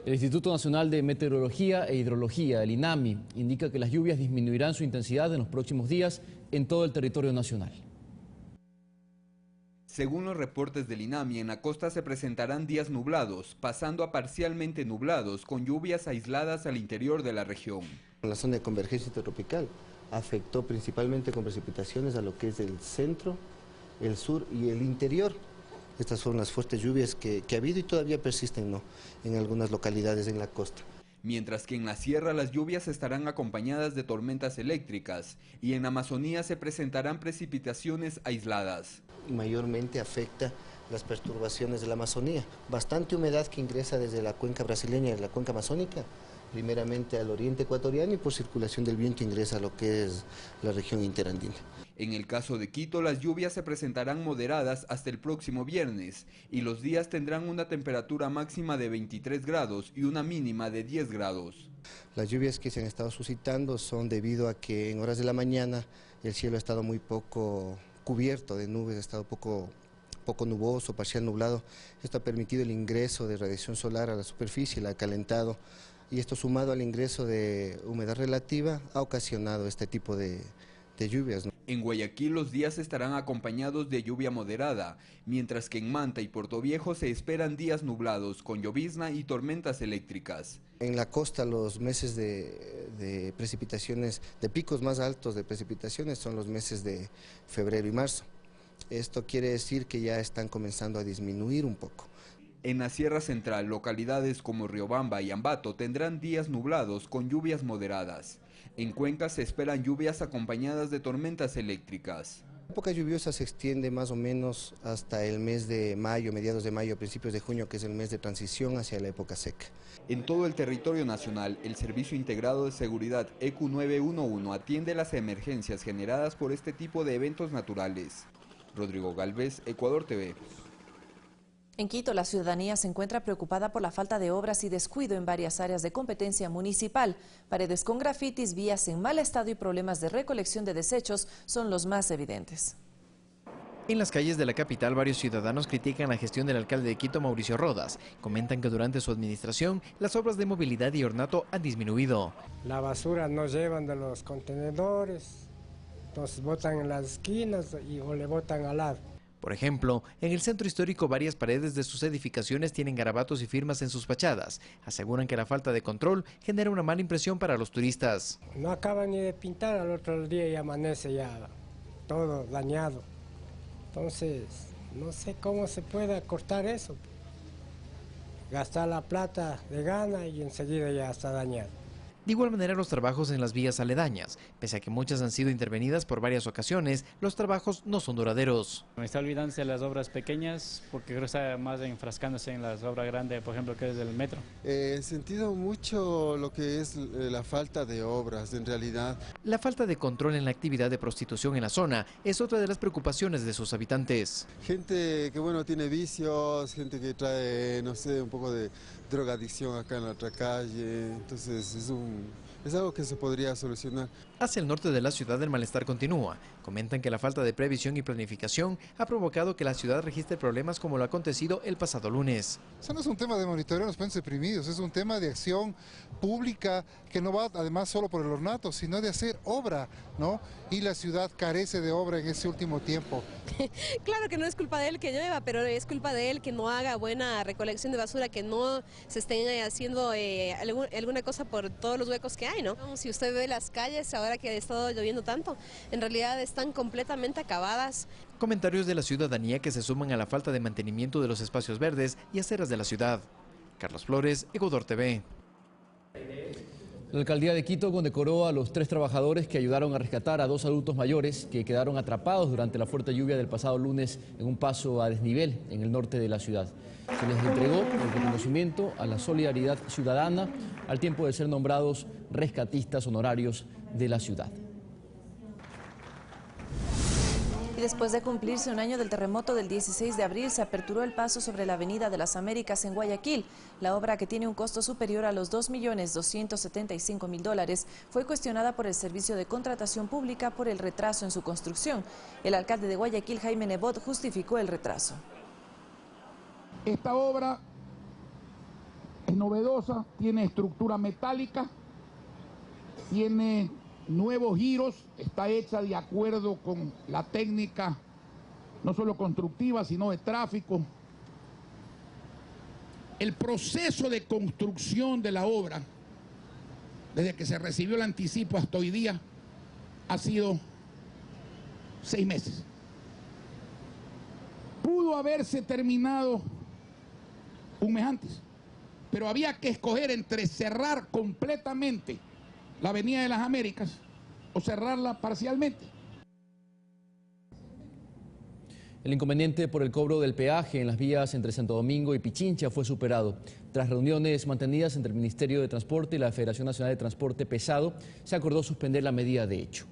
El Instituto Nacional de Meteorología e Hidrología, el INAMI, indica que las lluvias disminuirán su intensidad en los próximos días en todo el territorio nacional. Según los reportes del INAMI, en la costa se presentarán días nublados, pasando a parcialmente nublados, con lluvias aisladas al interior de la región. La zona de convergencia intertropical afectó principalmente con precipitaciones a lo que es el centro, el sur y el interior. Estas son las fuertes lluvias que ha habido y todavía persisten, en algunas localidades en la costa. Mientras que en la sierra las lluvias estarán acompañadas de tormentas eléctricas y en la Amazonía se presentarán precipitaciones aisladas. Mayormente afecta las perturbaciones de la Amazonía. Bastante humedad que ingresa desde la cuenca brasileña y la cuenca amazónica, primeramente al oriente ecuatoriano y por circulación del viento ingresa a lo que es la región interandina. En el caso de Quito, las lluvias se presentarán moderadas hasta el próximo viernes y los días tendrán una temperatura máxima de 23 grados y una mínima de 10 grados. Las lluvias que se han estado suscitando son debido a que en horas de la mañana el cielo ha estado muy poco cubierto de nubes, ha estado poco nuboso, parcial nublado. Esto ha permitido el ingreso de radiación solar a la superficie, la ha calentado, y esto sumado al ingreso de humedad relativa ha ocasionado este tipo de lluvias. En Guayaquil los días estarán acompañados de lluvia moderada, mientras que en Manta y Portoviejo se esperan días nublados con llovizna y tormentas eléctricas. En la costa los meses de precipitaciones, de picos más altos de precipitaciones son los meses de febrero y marzo. Esto quiere decir que ya están comenzando a disminuir un poco. En la Sierra Central, localidades como Riobamba y Ambato tendrán días nublados con lluvias moderadas. En Cuenca se esperan lluvias acompañadas de tormentas eléctricas. La época lluviosa se extiende más o menos hasta el mes de mayo, mediados de mayo, principios de junio, que es el mes de transición hacia la época seca. En todo el territorio nacional, el Servicio Integrado de Seguridad EQ 911 atiende las emergencias generadas por este tipo de eventos naturales. Rodrigo Galvez, Ecuador TV. En Quito, la ciudadanía se encuentra preocupada por la falta de obras y descuido en varias áreas de competencia municipal. Paredes con grafitis, vías en mal estado y problemas de recolección de desechos son los más evidentes. En las calles de la capital, varios ciudadanos critican la gestión del alcalde de Quito, Mauricio Rodas. Comentan que durante su administración, las obras de movilidad y ornato han disminuido. La basura no llevan de los contenedores, entonces botan en las esquinas o le botan al lado. Por ejemplo, en el centro histórico varias paredes de sus edificaciones tienen garabatos y firmas en sus fachadas. Aseguran que la falta de control genera una mala impresión para los turistas. No acaban ni de pintar, al otro día y amanece ya todo dañado. Entonces, no sé cómo se puede cortar eso. Gastar la plata de gana y enseguida ya está dañado. De igual manera, los trabajos en las vías aledañas. Pese a que muchas han sido intervenidas por varias ocasiones, los trabajos no son duraderos. Me está olvidándose de las obras pequeñas porque creo que está más enfrascándose en las obras grandes, por ejemplo, que es del metro. He sentido mucho lo que es la falta de obras, en realidad. La falta de control en la actividad de prostitución en la zona es otra de las preocupaciones de sus habitantes. Gente que, bueno, tiene vicios, gente que trae, no sé, un poco de drogadicción acá en la otra calle, entonces es algo que se podría solucionar. Hacia el norte de la ciudad el malestar continúa. Comentan que la falta de previsión y planificación ha provocado que la ciudad registre problemas como lo acontecido el pasado lunes. Eso no es un tema de monitoreo en los puentes deprimidos, es un tema de acción pública que no va además solo por el ornato, sino de hacer obra, ¿no? Y la ciudad carece de obra en ese último tiempo. Claro que no es culpa de él que llueva, pero es culpa de él que no haga buena recolección de basura, que no se estén haciendo alguna cosa por todos los huecos que hay, ¿no? Si usted ve las calles ahora que ha estado lloviendo tanto, en realidad están completamente acabadas. Comentarios de la ciudadanía que se suman a la falta de mantenimiento de los espacios verdes y aceras de la ciudad. Carlos Flores, Ecuador TV. La alcaldía de Quito condecoró a los 3 trabajadores que ayudaron a rescatar a 2 adultos mayores que quedaron atrapados durante la fuerte lluvia del pasado lunes en un paso a desnivel en el norte de la ciudad. Se les entregó el reconocimiento a la solidaridad ciudadana al tiempo de ser nombrados rescatistas honorarios de la ciudad. después de cumplirse un año del terremoto del 16 de abril, se aperturó el paso sobre la Avenida de las Américas en Guayaquil. La obra, que tiene un costo superior a los $2.275.000, fue cuestionada por el Servicio de Contratación Pública por el retraso en su construcción. El alcalde de Guayaquil, Jaime Nebot, justificó el retraso. Esta obra es novedosa, tiene estructura metálica, tiene nuevos giros, está hecha de acuerdo con la técnica no solo constructiva, sino de tráfico. El proceso de construcción de la obra, desde que se recibió el anticipo hasta hoy día, ha sido 6 meses. Pudo haberse terminado un mes antes, pero había que escoger entre cerrar completamente la Avenida de las Américas o cerrarla parcialmente. El inconveniente por el cobro del peaje en las vías entre Santo Domingo y Pichincha fue superado. Tras reuniones mantenidas entre el Ministerio de Transporte y la Federación Nacional de Transporte Pesado, se acordó suspender la medida de hecho.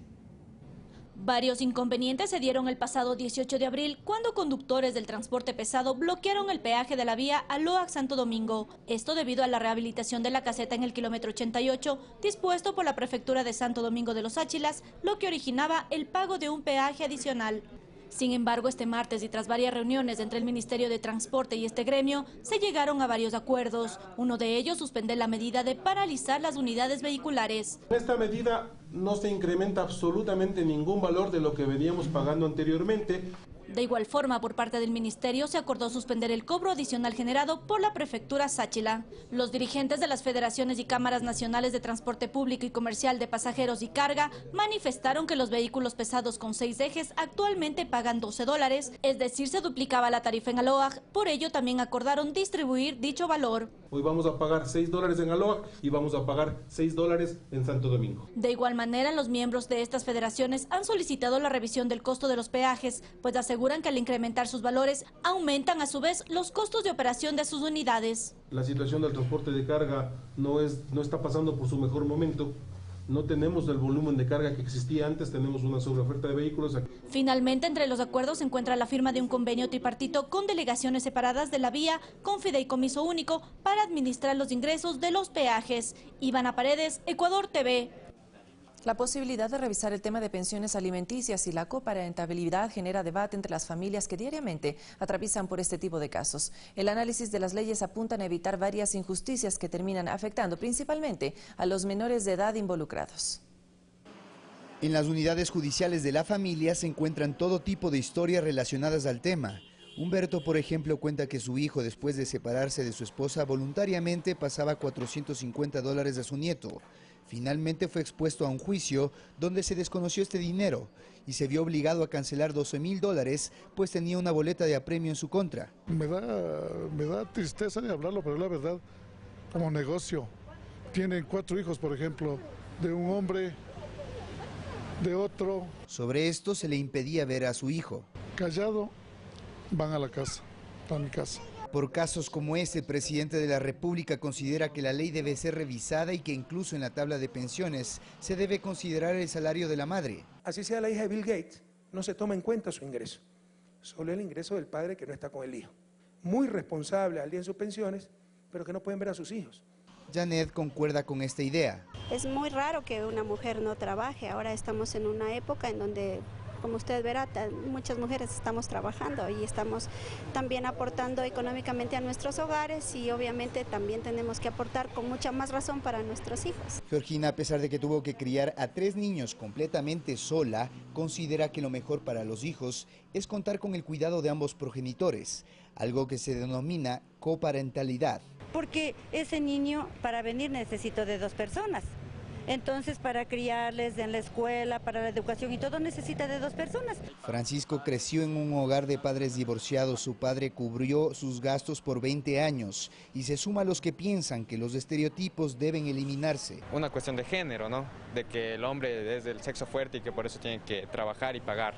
Varios inconvenientes se dieron el pasado 18 de abril cuando conductores del transporte pesado bloquearon el peaje de la vía Aloac-Santo Domingo. Esto debido a la rehabilitación de la caseta en el kilómetro 88, dispuesto por la Prefectura de Santo Domingo de los Áchilas, lo que originaba el pago de un peaje adicional. Sin embargo, este martes y tras varias reuniones entre el Ministerio de Transporte y este gremio, se llegaron a varios acuerdos. Uno de ellos, suspender la medida de paralizar las unidades vehiculares. Esta medida no se incrementa absolutamente ningún valor de lo que veníamos pagando anteriormente. De igual forma, por parte del Ministerio se acordó suspender el cobro adicional generado por la Prefectura Sáchila. Los dirigentes de las federaciones y cámaras nacionales de transporte público y comercial de pasajeros y carga manifestaron que los vehículos pesados con 6 ejes actualmente pagan $12, es decir, se duplicaba la tarifa en Aloac. Por ello también acordaron distribuir dicho valor. Hoy vamos a pagar $6 en Aloac y vamos a pagar $6 en Santo Domingo. De igual manera, los miembros de estas federaciones han solicitado la revisión del costo de los peajes, pues aseguran que al incrementar sus valores, aumentan a su vez los costos de operación de sus unidades. La situación del transporte de carga no está pasando por su mejor momento. No tenemos el volumen de carga que existía antes, tenemos una sobreoferta de vehículos. Finalmente, entre los acuerdos se encuentra la firma de un convenio tripartito con delegaciones separadas de la vía con fideicomiso único para administrar los ingresos de los peajes. Ivana Paredes, Ecuador TV. La posibilidad de revisar el tema de pensiones alimenticias y la coparentabilidad genera debate entre las familias que diariamente atraviesan por este tipo de casos. El análisis de las leyes apuntan a evitar varias injusticias que terminan afectando principalmente a los menores de edad involucrados. En las unidades judiciales de la familia se encuentran todo tipo de historias relacionadas al tema. Humberto, por ejemplo, cuenta que su hijo, después de separarse de su esposa, voluntariamente pasaba $450 a su nieto. Finalmente fue expuesto a un juicio donde se desconoció este dinero y se vio obligado a cancelar $12.000, pues tenía una boleta de apremio en su contra. Me da tristeza de hablarlo, pero la verdad, como negocio. Tienen 4 hijos, por ejemplo, de un hombre, de otro. Sobre esto se le impedía ver a su hijo. Callado, van a la casa, a mi casa. Por casos como este, el presidente de la República considera que la ley debe ser revisada y que incluso en la tabla de pensiones se debe considerar el salario de la madre. Así sea la hija de Bill Gates, no se toma en cuenta su ingreso, solo el ingreso del padre que no está con el hijo. Muy responsable al día en sus pensiones, pero que no pueden ver a sus hijos. Janet concuerda con esta idea. Es muy raro que una mujer no trabaje, ahora estamos en una época en donde, como usted verá, muchas mujeres estamos trabajando y estamos también aportando económicamente a nuestros hogares y obviamente también tenemos que aportar con mucha más razón para nuestros hijos. Georgina, a pesar de que tuvo que criar a 3 niños completamente sola, considera que lo mejor para los hijos es contar con el cuidado de ambos progenitores, algo que se denomina coparentalidad. Porque ese niño para venir necesito de 2 personas. Entonces, para criarles en la escuela, para la educación y todo, necesita de 2 personas. Francisco creció en un hogar de padres divorciados. Su padre cubrió sus gastos por 20 años y se suma a los que piensan que los estereotipos deben eliminarse. Una cuestión de género, ¿no? De que el hombre es del sexo fuerte y que por eso tiene que trabajar y pagar.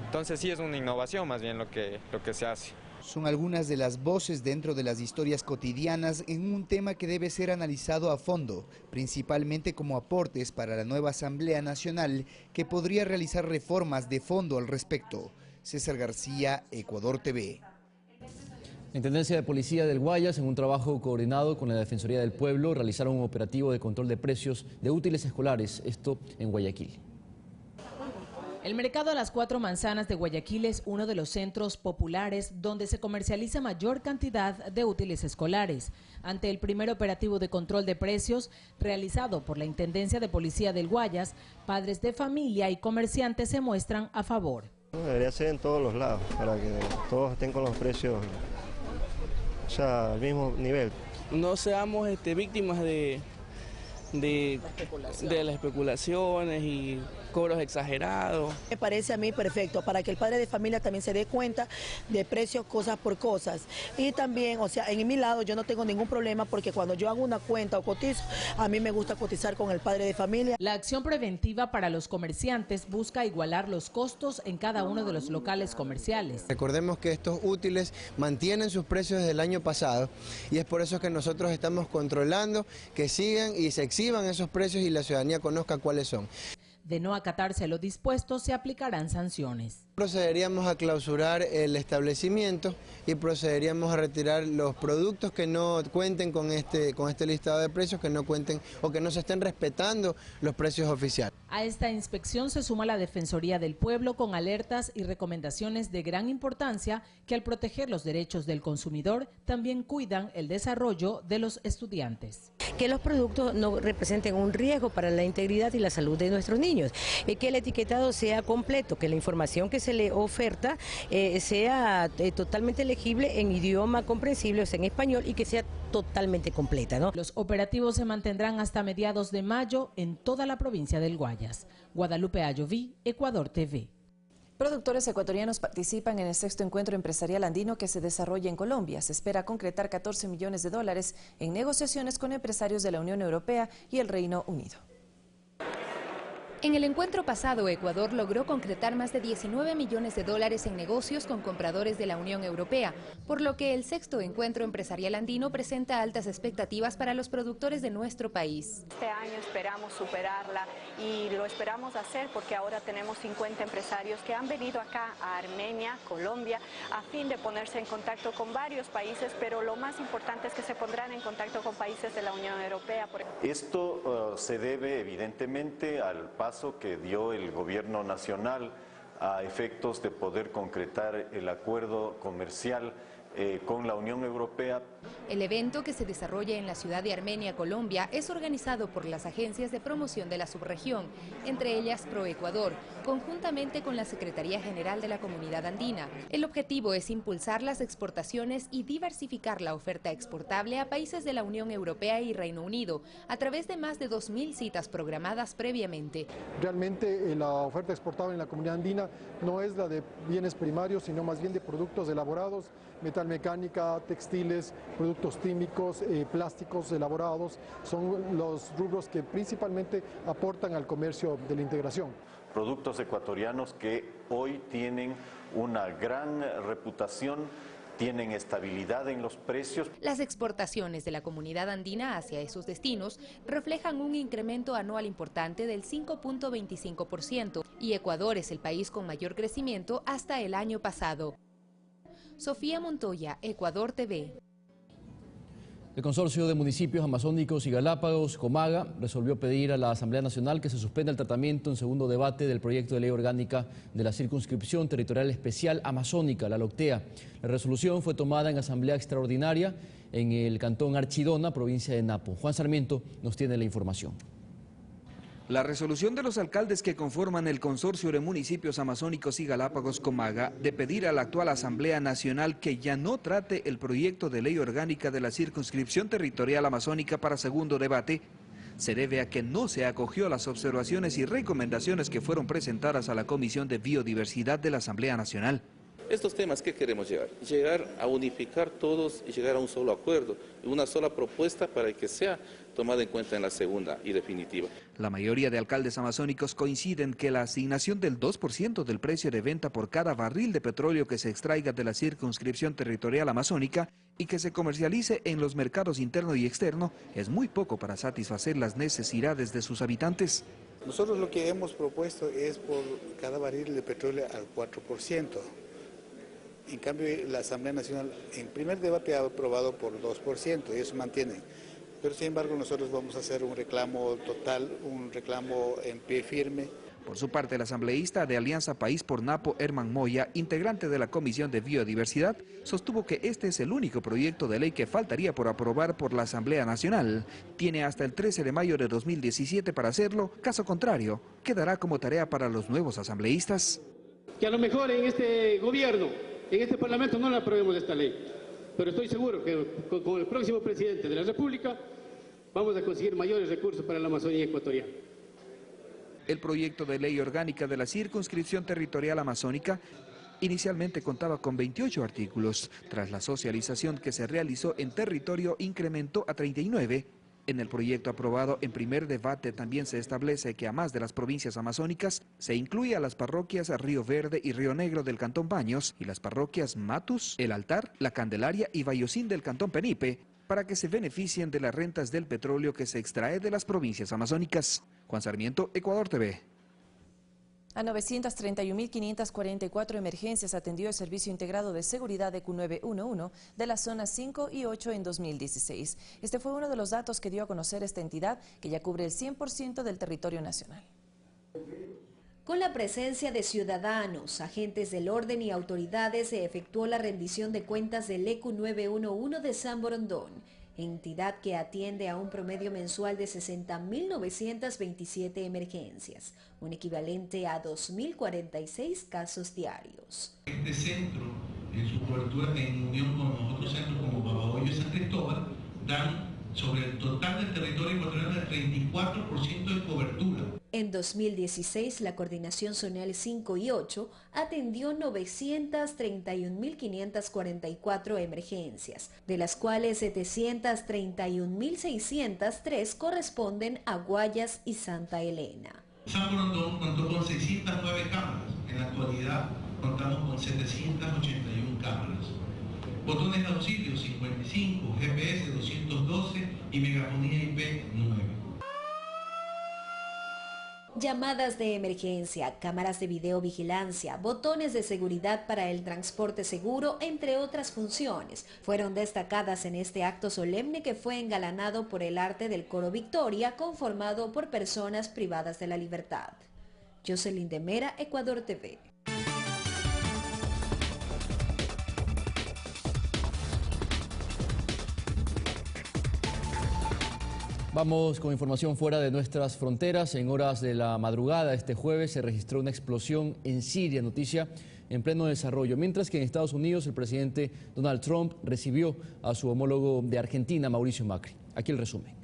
Entonces sí es una innovación más bien lo que se hace. Son algunas de las voces dentro de las historias cotidianas en un tema que debe ser analizado a fondo, principalmente como aportes para la nueva Asamblea Nacional que podría realizar reformas de fondo al respecto. César García, Ecuador TV. La Intendencia de Policía del Guayas, en un trabajo coordinado con la Defensoría del Pueblo, realizaron un operativo de control de precios de útiles escolares, esto en Guayaquil. El mercado a las 4 Manzanas de Guayaquil es uno de los centros populares donde se comercializa mayor cantidad de útiles escolares. Ante el primer operativo de control de precios realizado por la Intendencia de Policía del Guayas, padres de familia y comerciantes se muestran a favor. Debería ser en todos los lados, para que todos estén con los precios, o sea, al mismo nivel. No seamos víctimas de las especulaciones y cobros exagerados. Me parece a mí perfecto para que el padre de familia también se dé cuenta de precios cosas por cosas. Y también, o sea, en mi lado yo no tengo ningún problema porque cuando yo hago una cuenta o cotizo, a mí me gusta cotizar con el padre de familia. La acción preventiva para los comerciantes busca igualar los costos en cada uno de los locales comerciales. Recordemos que estos útiles mantienen sus precios desde el año pasado y es por eso que nosotros estamos controlando que sigan y se exhiban esos precios y la ciudadanía conozca cuáles son. De no acatarse lo dispuesto, se aplicarán sanciones. Procederíamos a clausurar el establecimiento y procederíamos a retirar los productos que no cuenten con este listado de precios, que no cuenten o que no se estén respetando los precios oficiales. A esta inspección se suma la Defensoría del Pueblo con alertas y recomendaciones de gran importancia que al proteger los derechos del consumidor también cuidan el desarrollo de los estudiantes. Que los productos no representen un riesgo para la integridad y la salud de nuestros niños, que el etiquetado sea completo, que la información que se le oferta sea totalmente legible en idioma comprensible, o sea, en español, y que sea totalmente completa, ¿no? Los operativos se mantendrán hasta mediados de mayo en toda la provincia del Guayas. Guadalupe Ayoví, Ecuador TV. Productores ecuatorianos participan en el 6º encuentro empresarial andino que se desarrolla en Colombia. Se espera concretar 14 millones de dólares en negociaciones con empresarios de la Unión Europea y el Reino Unido. En el encuentro pasado, Ecuador logró concretar más de 19 millones de dólares en negocios con compradores de la Unión Europea, por lo que el 6º encuentro empresarial andino presenta altas expectativas para los productores de nuestro país. Este año esperamos superarla y lo esperamos hacer porque ahora tenemos 50 empresarios que han venido acá a Armenia, Colombia, a fin de ponerse en contacto con varios países, pero lo más importante es que se pondrán en contacto con países de la Unión Europea. Esto se debe evidentemente al paso que dio el gobierno nacional a efectos de poder concretar el acuerdo comercial con la Unión Europea. El evento, que se desarrolla en la ciudad de Armenia, Colombia, es organizado por las agencias de promoción de la subregión, entre ellas ProEcuador, conjuntamente con la Secretaría General de la Comunidad Andina. El objetivo es impulsar las exportaciones y diversificar la oferta exportable a países de la Unión Europea y Reino Unido, a través de más de 2.000 citas programadas previamente. Realmente la oferta exportable en la Comunidad Andina no es la de bienes primarios, sino más bien de productos elaborados, metalmecánica, textiles, productos químicos, plásticos elaborados, son los rubros que principalmente aportan al comercio de la integración. Productos ecuatorianos que hoy tienen una gran reputación, tienen estabilidad en los precios. Las exportaciones de la Comunidad Andina hacia esos destinos reflejan un incremento anual importante del 5.25% y Ecuador es el país con mayor crecimiento hasta el año pasado. Sofía Montoya, Ecuador TV. El Consorcio de Municipios Amazónicos y Galápagos, Comaga, resolvió pedir a la Asamblea Nacional que se suspenda el tratamiento en segundo debate del proyecto de ley orgánica de la Circunscripción Territorial Especial Amazónica, la LOCTEA. La resolución fue tomada en Asamblea Extraordinaria en el Cantón Archidona, provincia de Napo. Juan Sarmiento nos tiene la información. La resolución de los alcaldes que conforman el Consorcio de Municipios Amazónicos y Galápagos Comaga de pedir a la actual Asamblea Nacional que ya no trate el proyecto de ley orgánica de la Circunscripción Territorial Amazónica para segundo debate se debe a que no se acogió a las observaciones y recomendaciones que fueron presentadas a la Comisión de Biodiversidad de la Asamblea Nacional. Estos temas, ¿qué queremos llegar? Llegar a unificar todos y llegar a un solo acuerdo, una sola propuesta para que sea tomada en cuenta en la segunda y definitiva. La mayoría de alcaldes amazónicos coinciden que la asignación del 2% del precio de venta por cada barril de petróleo que se extraiga de la circunscripción territorial amazónica y que se comercialice en los mercados interno y externo es muy poco para satisfacer las necesidades de sus habitantes. Nosotros lo que hemos propuesto es por cada barril de petróleo al 4%. En cambio, la Asamblea Nacional en primer debate ha aprobado por 2% y eso mantiene. Pero sin embargo nosotros vamos a hacer un reclamo total, un reclamo en pie firme. Por su parte, el asambleísta de Alianza País por Napo, Herman Moya, integrante de la Comisión de Biodiversidad, sostuvo que este es el único proyecto de ley que faltaría por aprobar por la Asamblea Nacional. Tiene hasta el 13 de mayo de 2017 para hacerlo, caso contrario, quedará como tarea para los nuevos asambleístas. Que a lo mejor en este gobierno, en este Parlamento no la aprobemos esta ley, pero estoy seguro que con el próximo presidente de la República vamos a conseguir mayores recursos para la Amazonía ecuatoriana. El proyecto de ley orgánica de la circunscripción territorial amazónica inicialmente contaba con 28 artículos. Tras la socialización que se realizó en territorio, incrementó a 39. En el proyecto aprobado en primer debate también se establece que a más de las provincias amazónicas se incluye a las parroquias Río Verde y Río Negro del Cantón Baños y las parroquias Matus, El Altar, La Candelaria y Bayosín del Cantón Penipe, para que se beneficien de las rentas del petróleo que se extrae de las provincias amazónicas. Juan Sarmiento, Ecuador TV. A 931.544 emergencias atendió el Servicio Integrado de Seguridad ECU 911 de las zonas 5 y 8 en 2016. Este fue uno de los datos que dio a conocer esta entidad, que ya cubre el 100% del territorio nacional. Con la presencia de ciudadanos, agentes del orden y autoridades, se efectuó la rendición de cuentas del ECU 911 de San Borondón, entidad que atiende a un promedio mensual de 60.927 emergencias, un equivalente a 2.046 casos diarios. Este centro, en su cobertura en unión con otros centros como Babahoyo y San Cristóbal, dan sobre el total del territorio ecuatoriano el 34% de cobertura. En 2016, la Coordinación Zonal 5 y 8 atendió 931.544 emergencias, de las cuales 731.603 corresponden a Guayas y Santa Elena. San Borondón contó con 609 cámaras, en la actualidad contamos con 781 cámaras. Botones de auxilio 55, GPS 212 y megafonía IP 9. Llamadas de emergencia, cámaras de videovigilancia, botones de seguridad para el transporte seguro, entre otras funciones, fueron destacadas en este acto solemne que fue engalanado por el arte del Coro Victoria, conformado por personas privadas de la libertad. Jocelyn de Mera, Ecuador TV. Vamos con información fuera de nuestras fronteras. En horas de la madrugada este jueves se registró una explosión en Siria, noticia en pleno desarrollo, mientras que en Estados Unidos el presidente Donald Trump recibió a su homólogo de Argentina, Mauricio Macri. Aquí el resumen.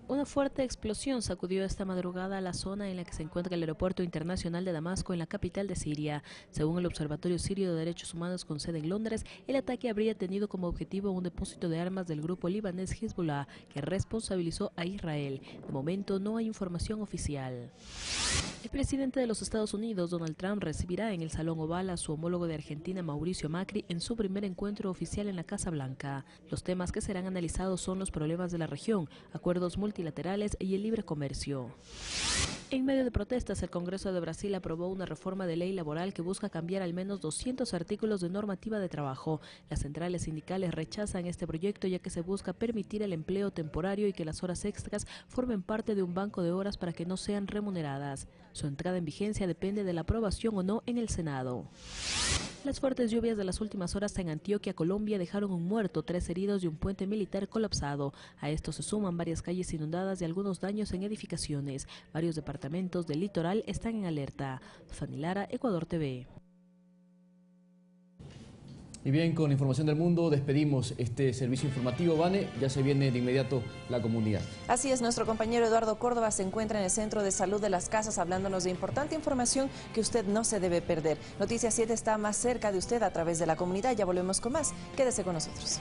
Una fuerte explosión sacudió esta madrugada la zona en la que se encuentra el aeropuerto internacional de Damasco, en la capital de Siria. Según el Observatorio Sirio de Derechos Humanos con sede en Londres, el ataque habría tenido como objetivo un depósito de armas del grupo libanés Hezbollah, que responsabilizó a Israel. De momento no hay información oficial. El presidente de los Estados Unidos, Donald Trump, recibirá en el Salón Oval a su homólogo de Argentina, Mauricio Macri, en su primer encuentro oficial en la Casa Blanca. Los temas que serán analizados son los problemas de la región, acuerdos multilaterales y el libre comercio. En medio de protestas, el Congreso de Brasil aprobó una reforma de ley laboral que busca cambiar al menos 200 artículos de normativa de trabajo. Las centrales sindicales rechazan este proyecto, ya que se busca permitir el empleo temporario y que las horas extras formen parte de un banco de horas para que no sean remuneradas. Su entrada en vigencia depende de la aprobación o no en el Senado. Las fuertes lluvias de las últimas horas en Antioquia, Colombia, dejaron un muerto, 3 heridos y un puente militar colapsado. A esto se suman varias calles inundadas y algunos daños en edificaciones. Varios departamentos del litoral están en alerta. Fanny Lara, Ecuador TV. Y bien, con información del mundo despedimos este servicio informativo. Vane, ya se viene de inmediato la comunidad. Así es, nuestro compañero Eduardo Córdoba se encuentra en el Centro de Salud de Las Casas hablándonos de importante información que usted no se debe perder. Noticias 7 está más cerca de usted a través de la comunidad. Ya volvemos con más. Quédese con nosotros.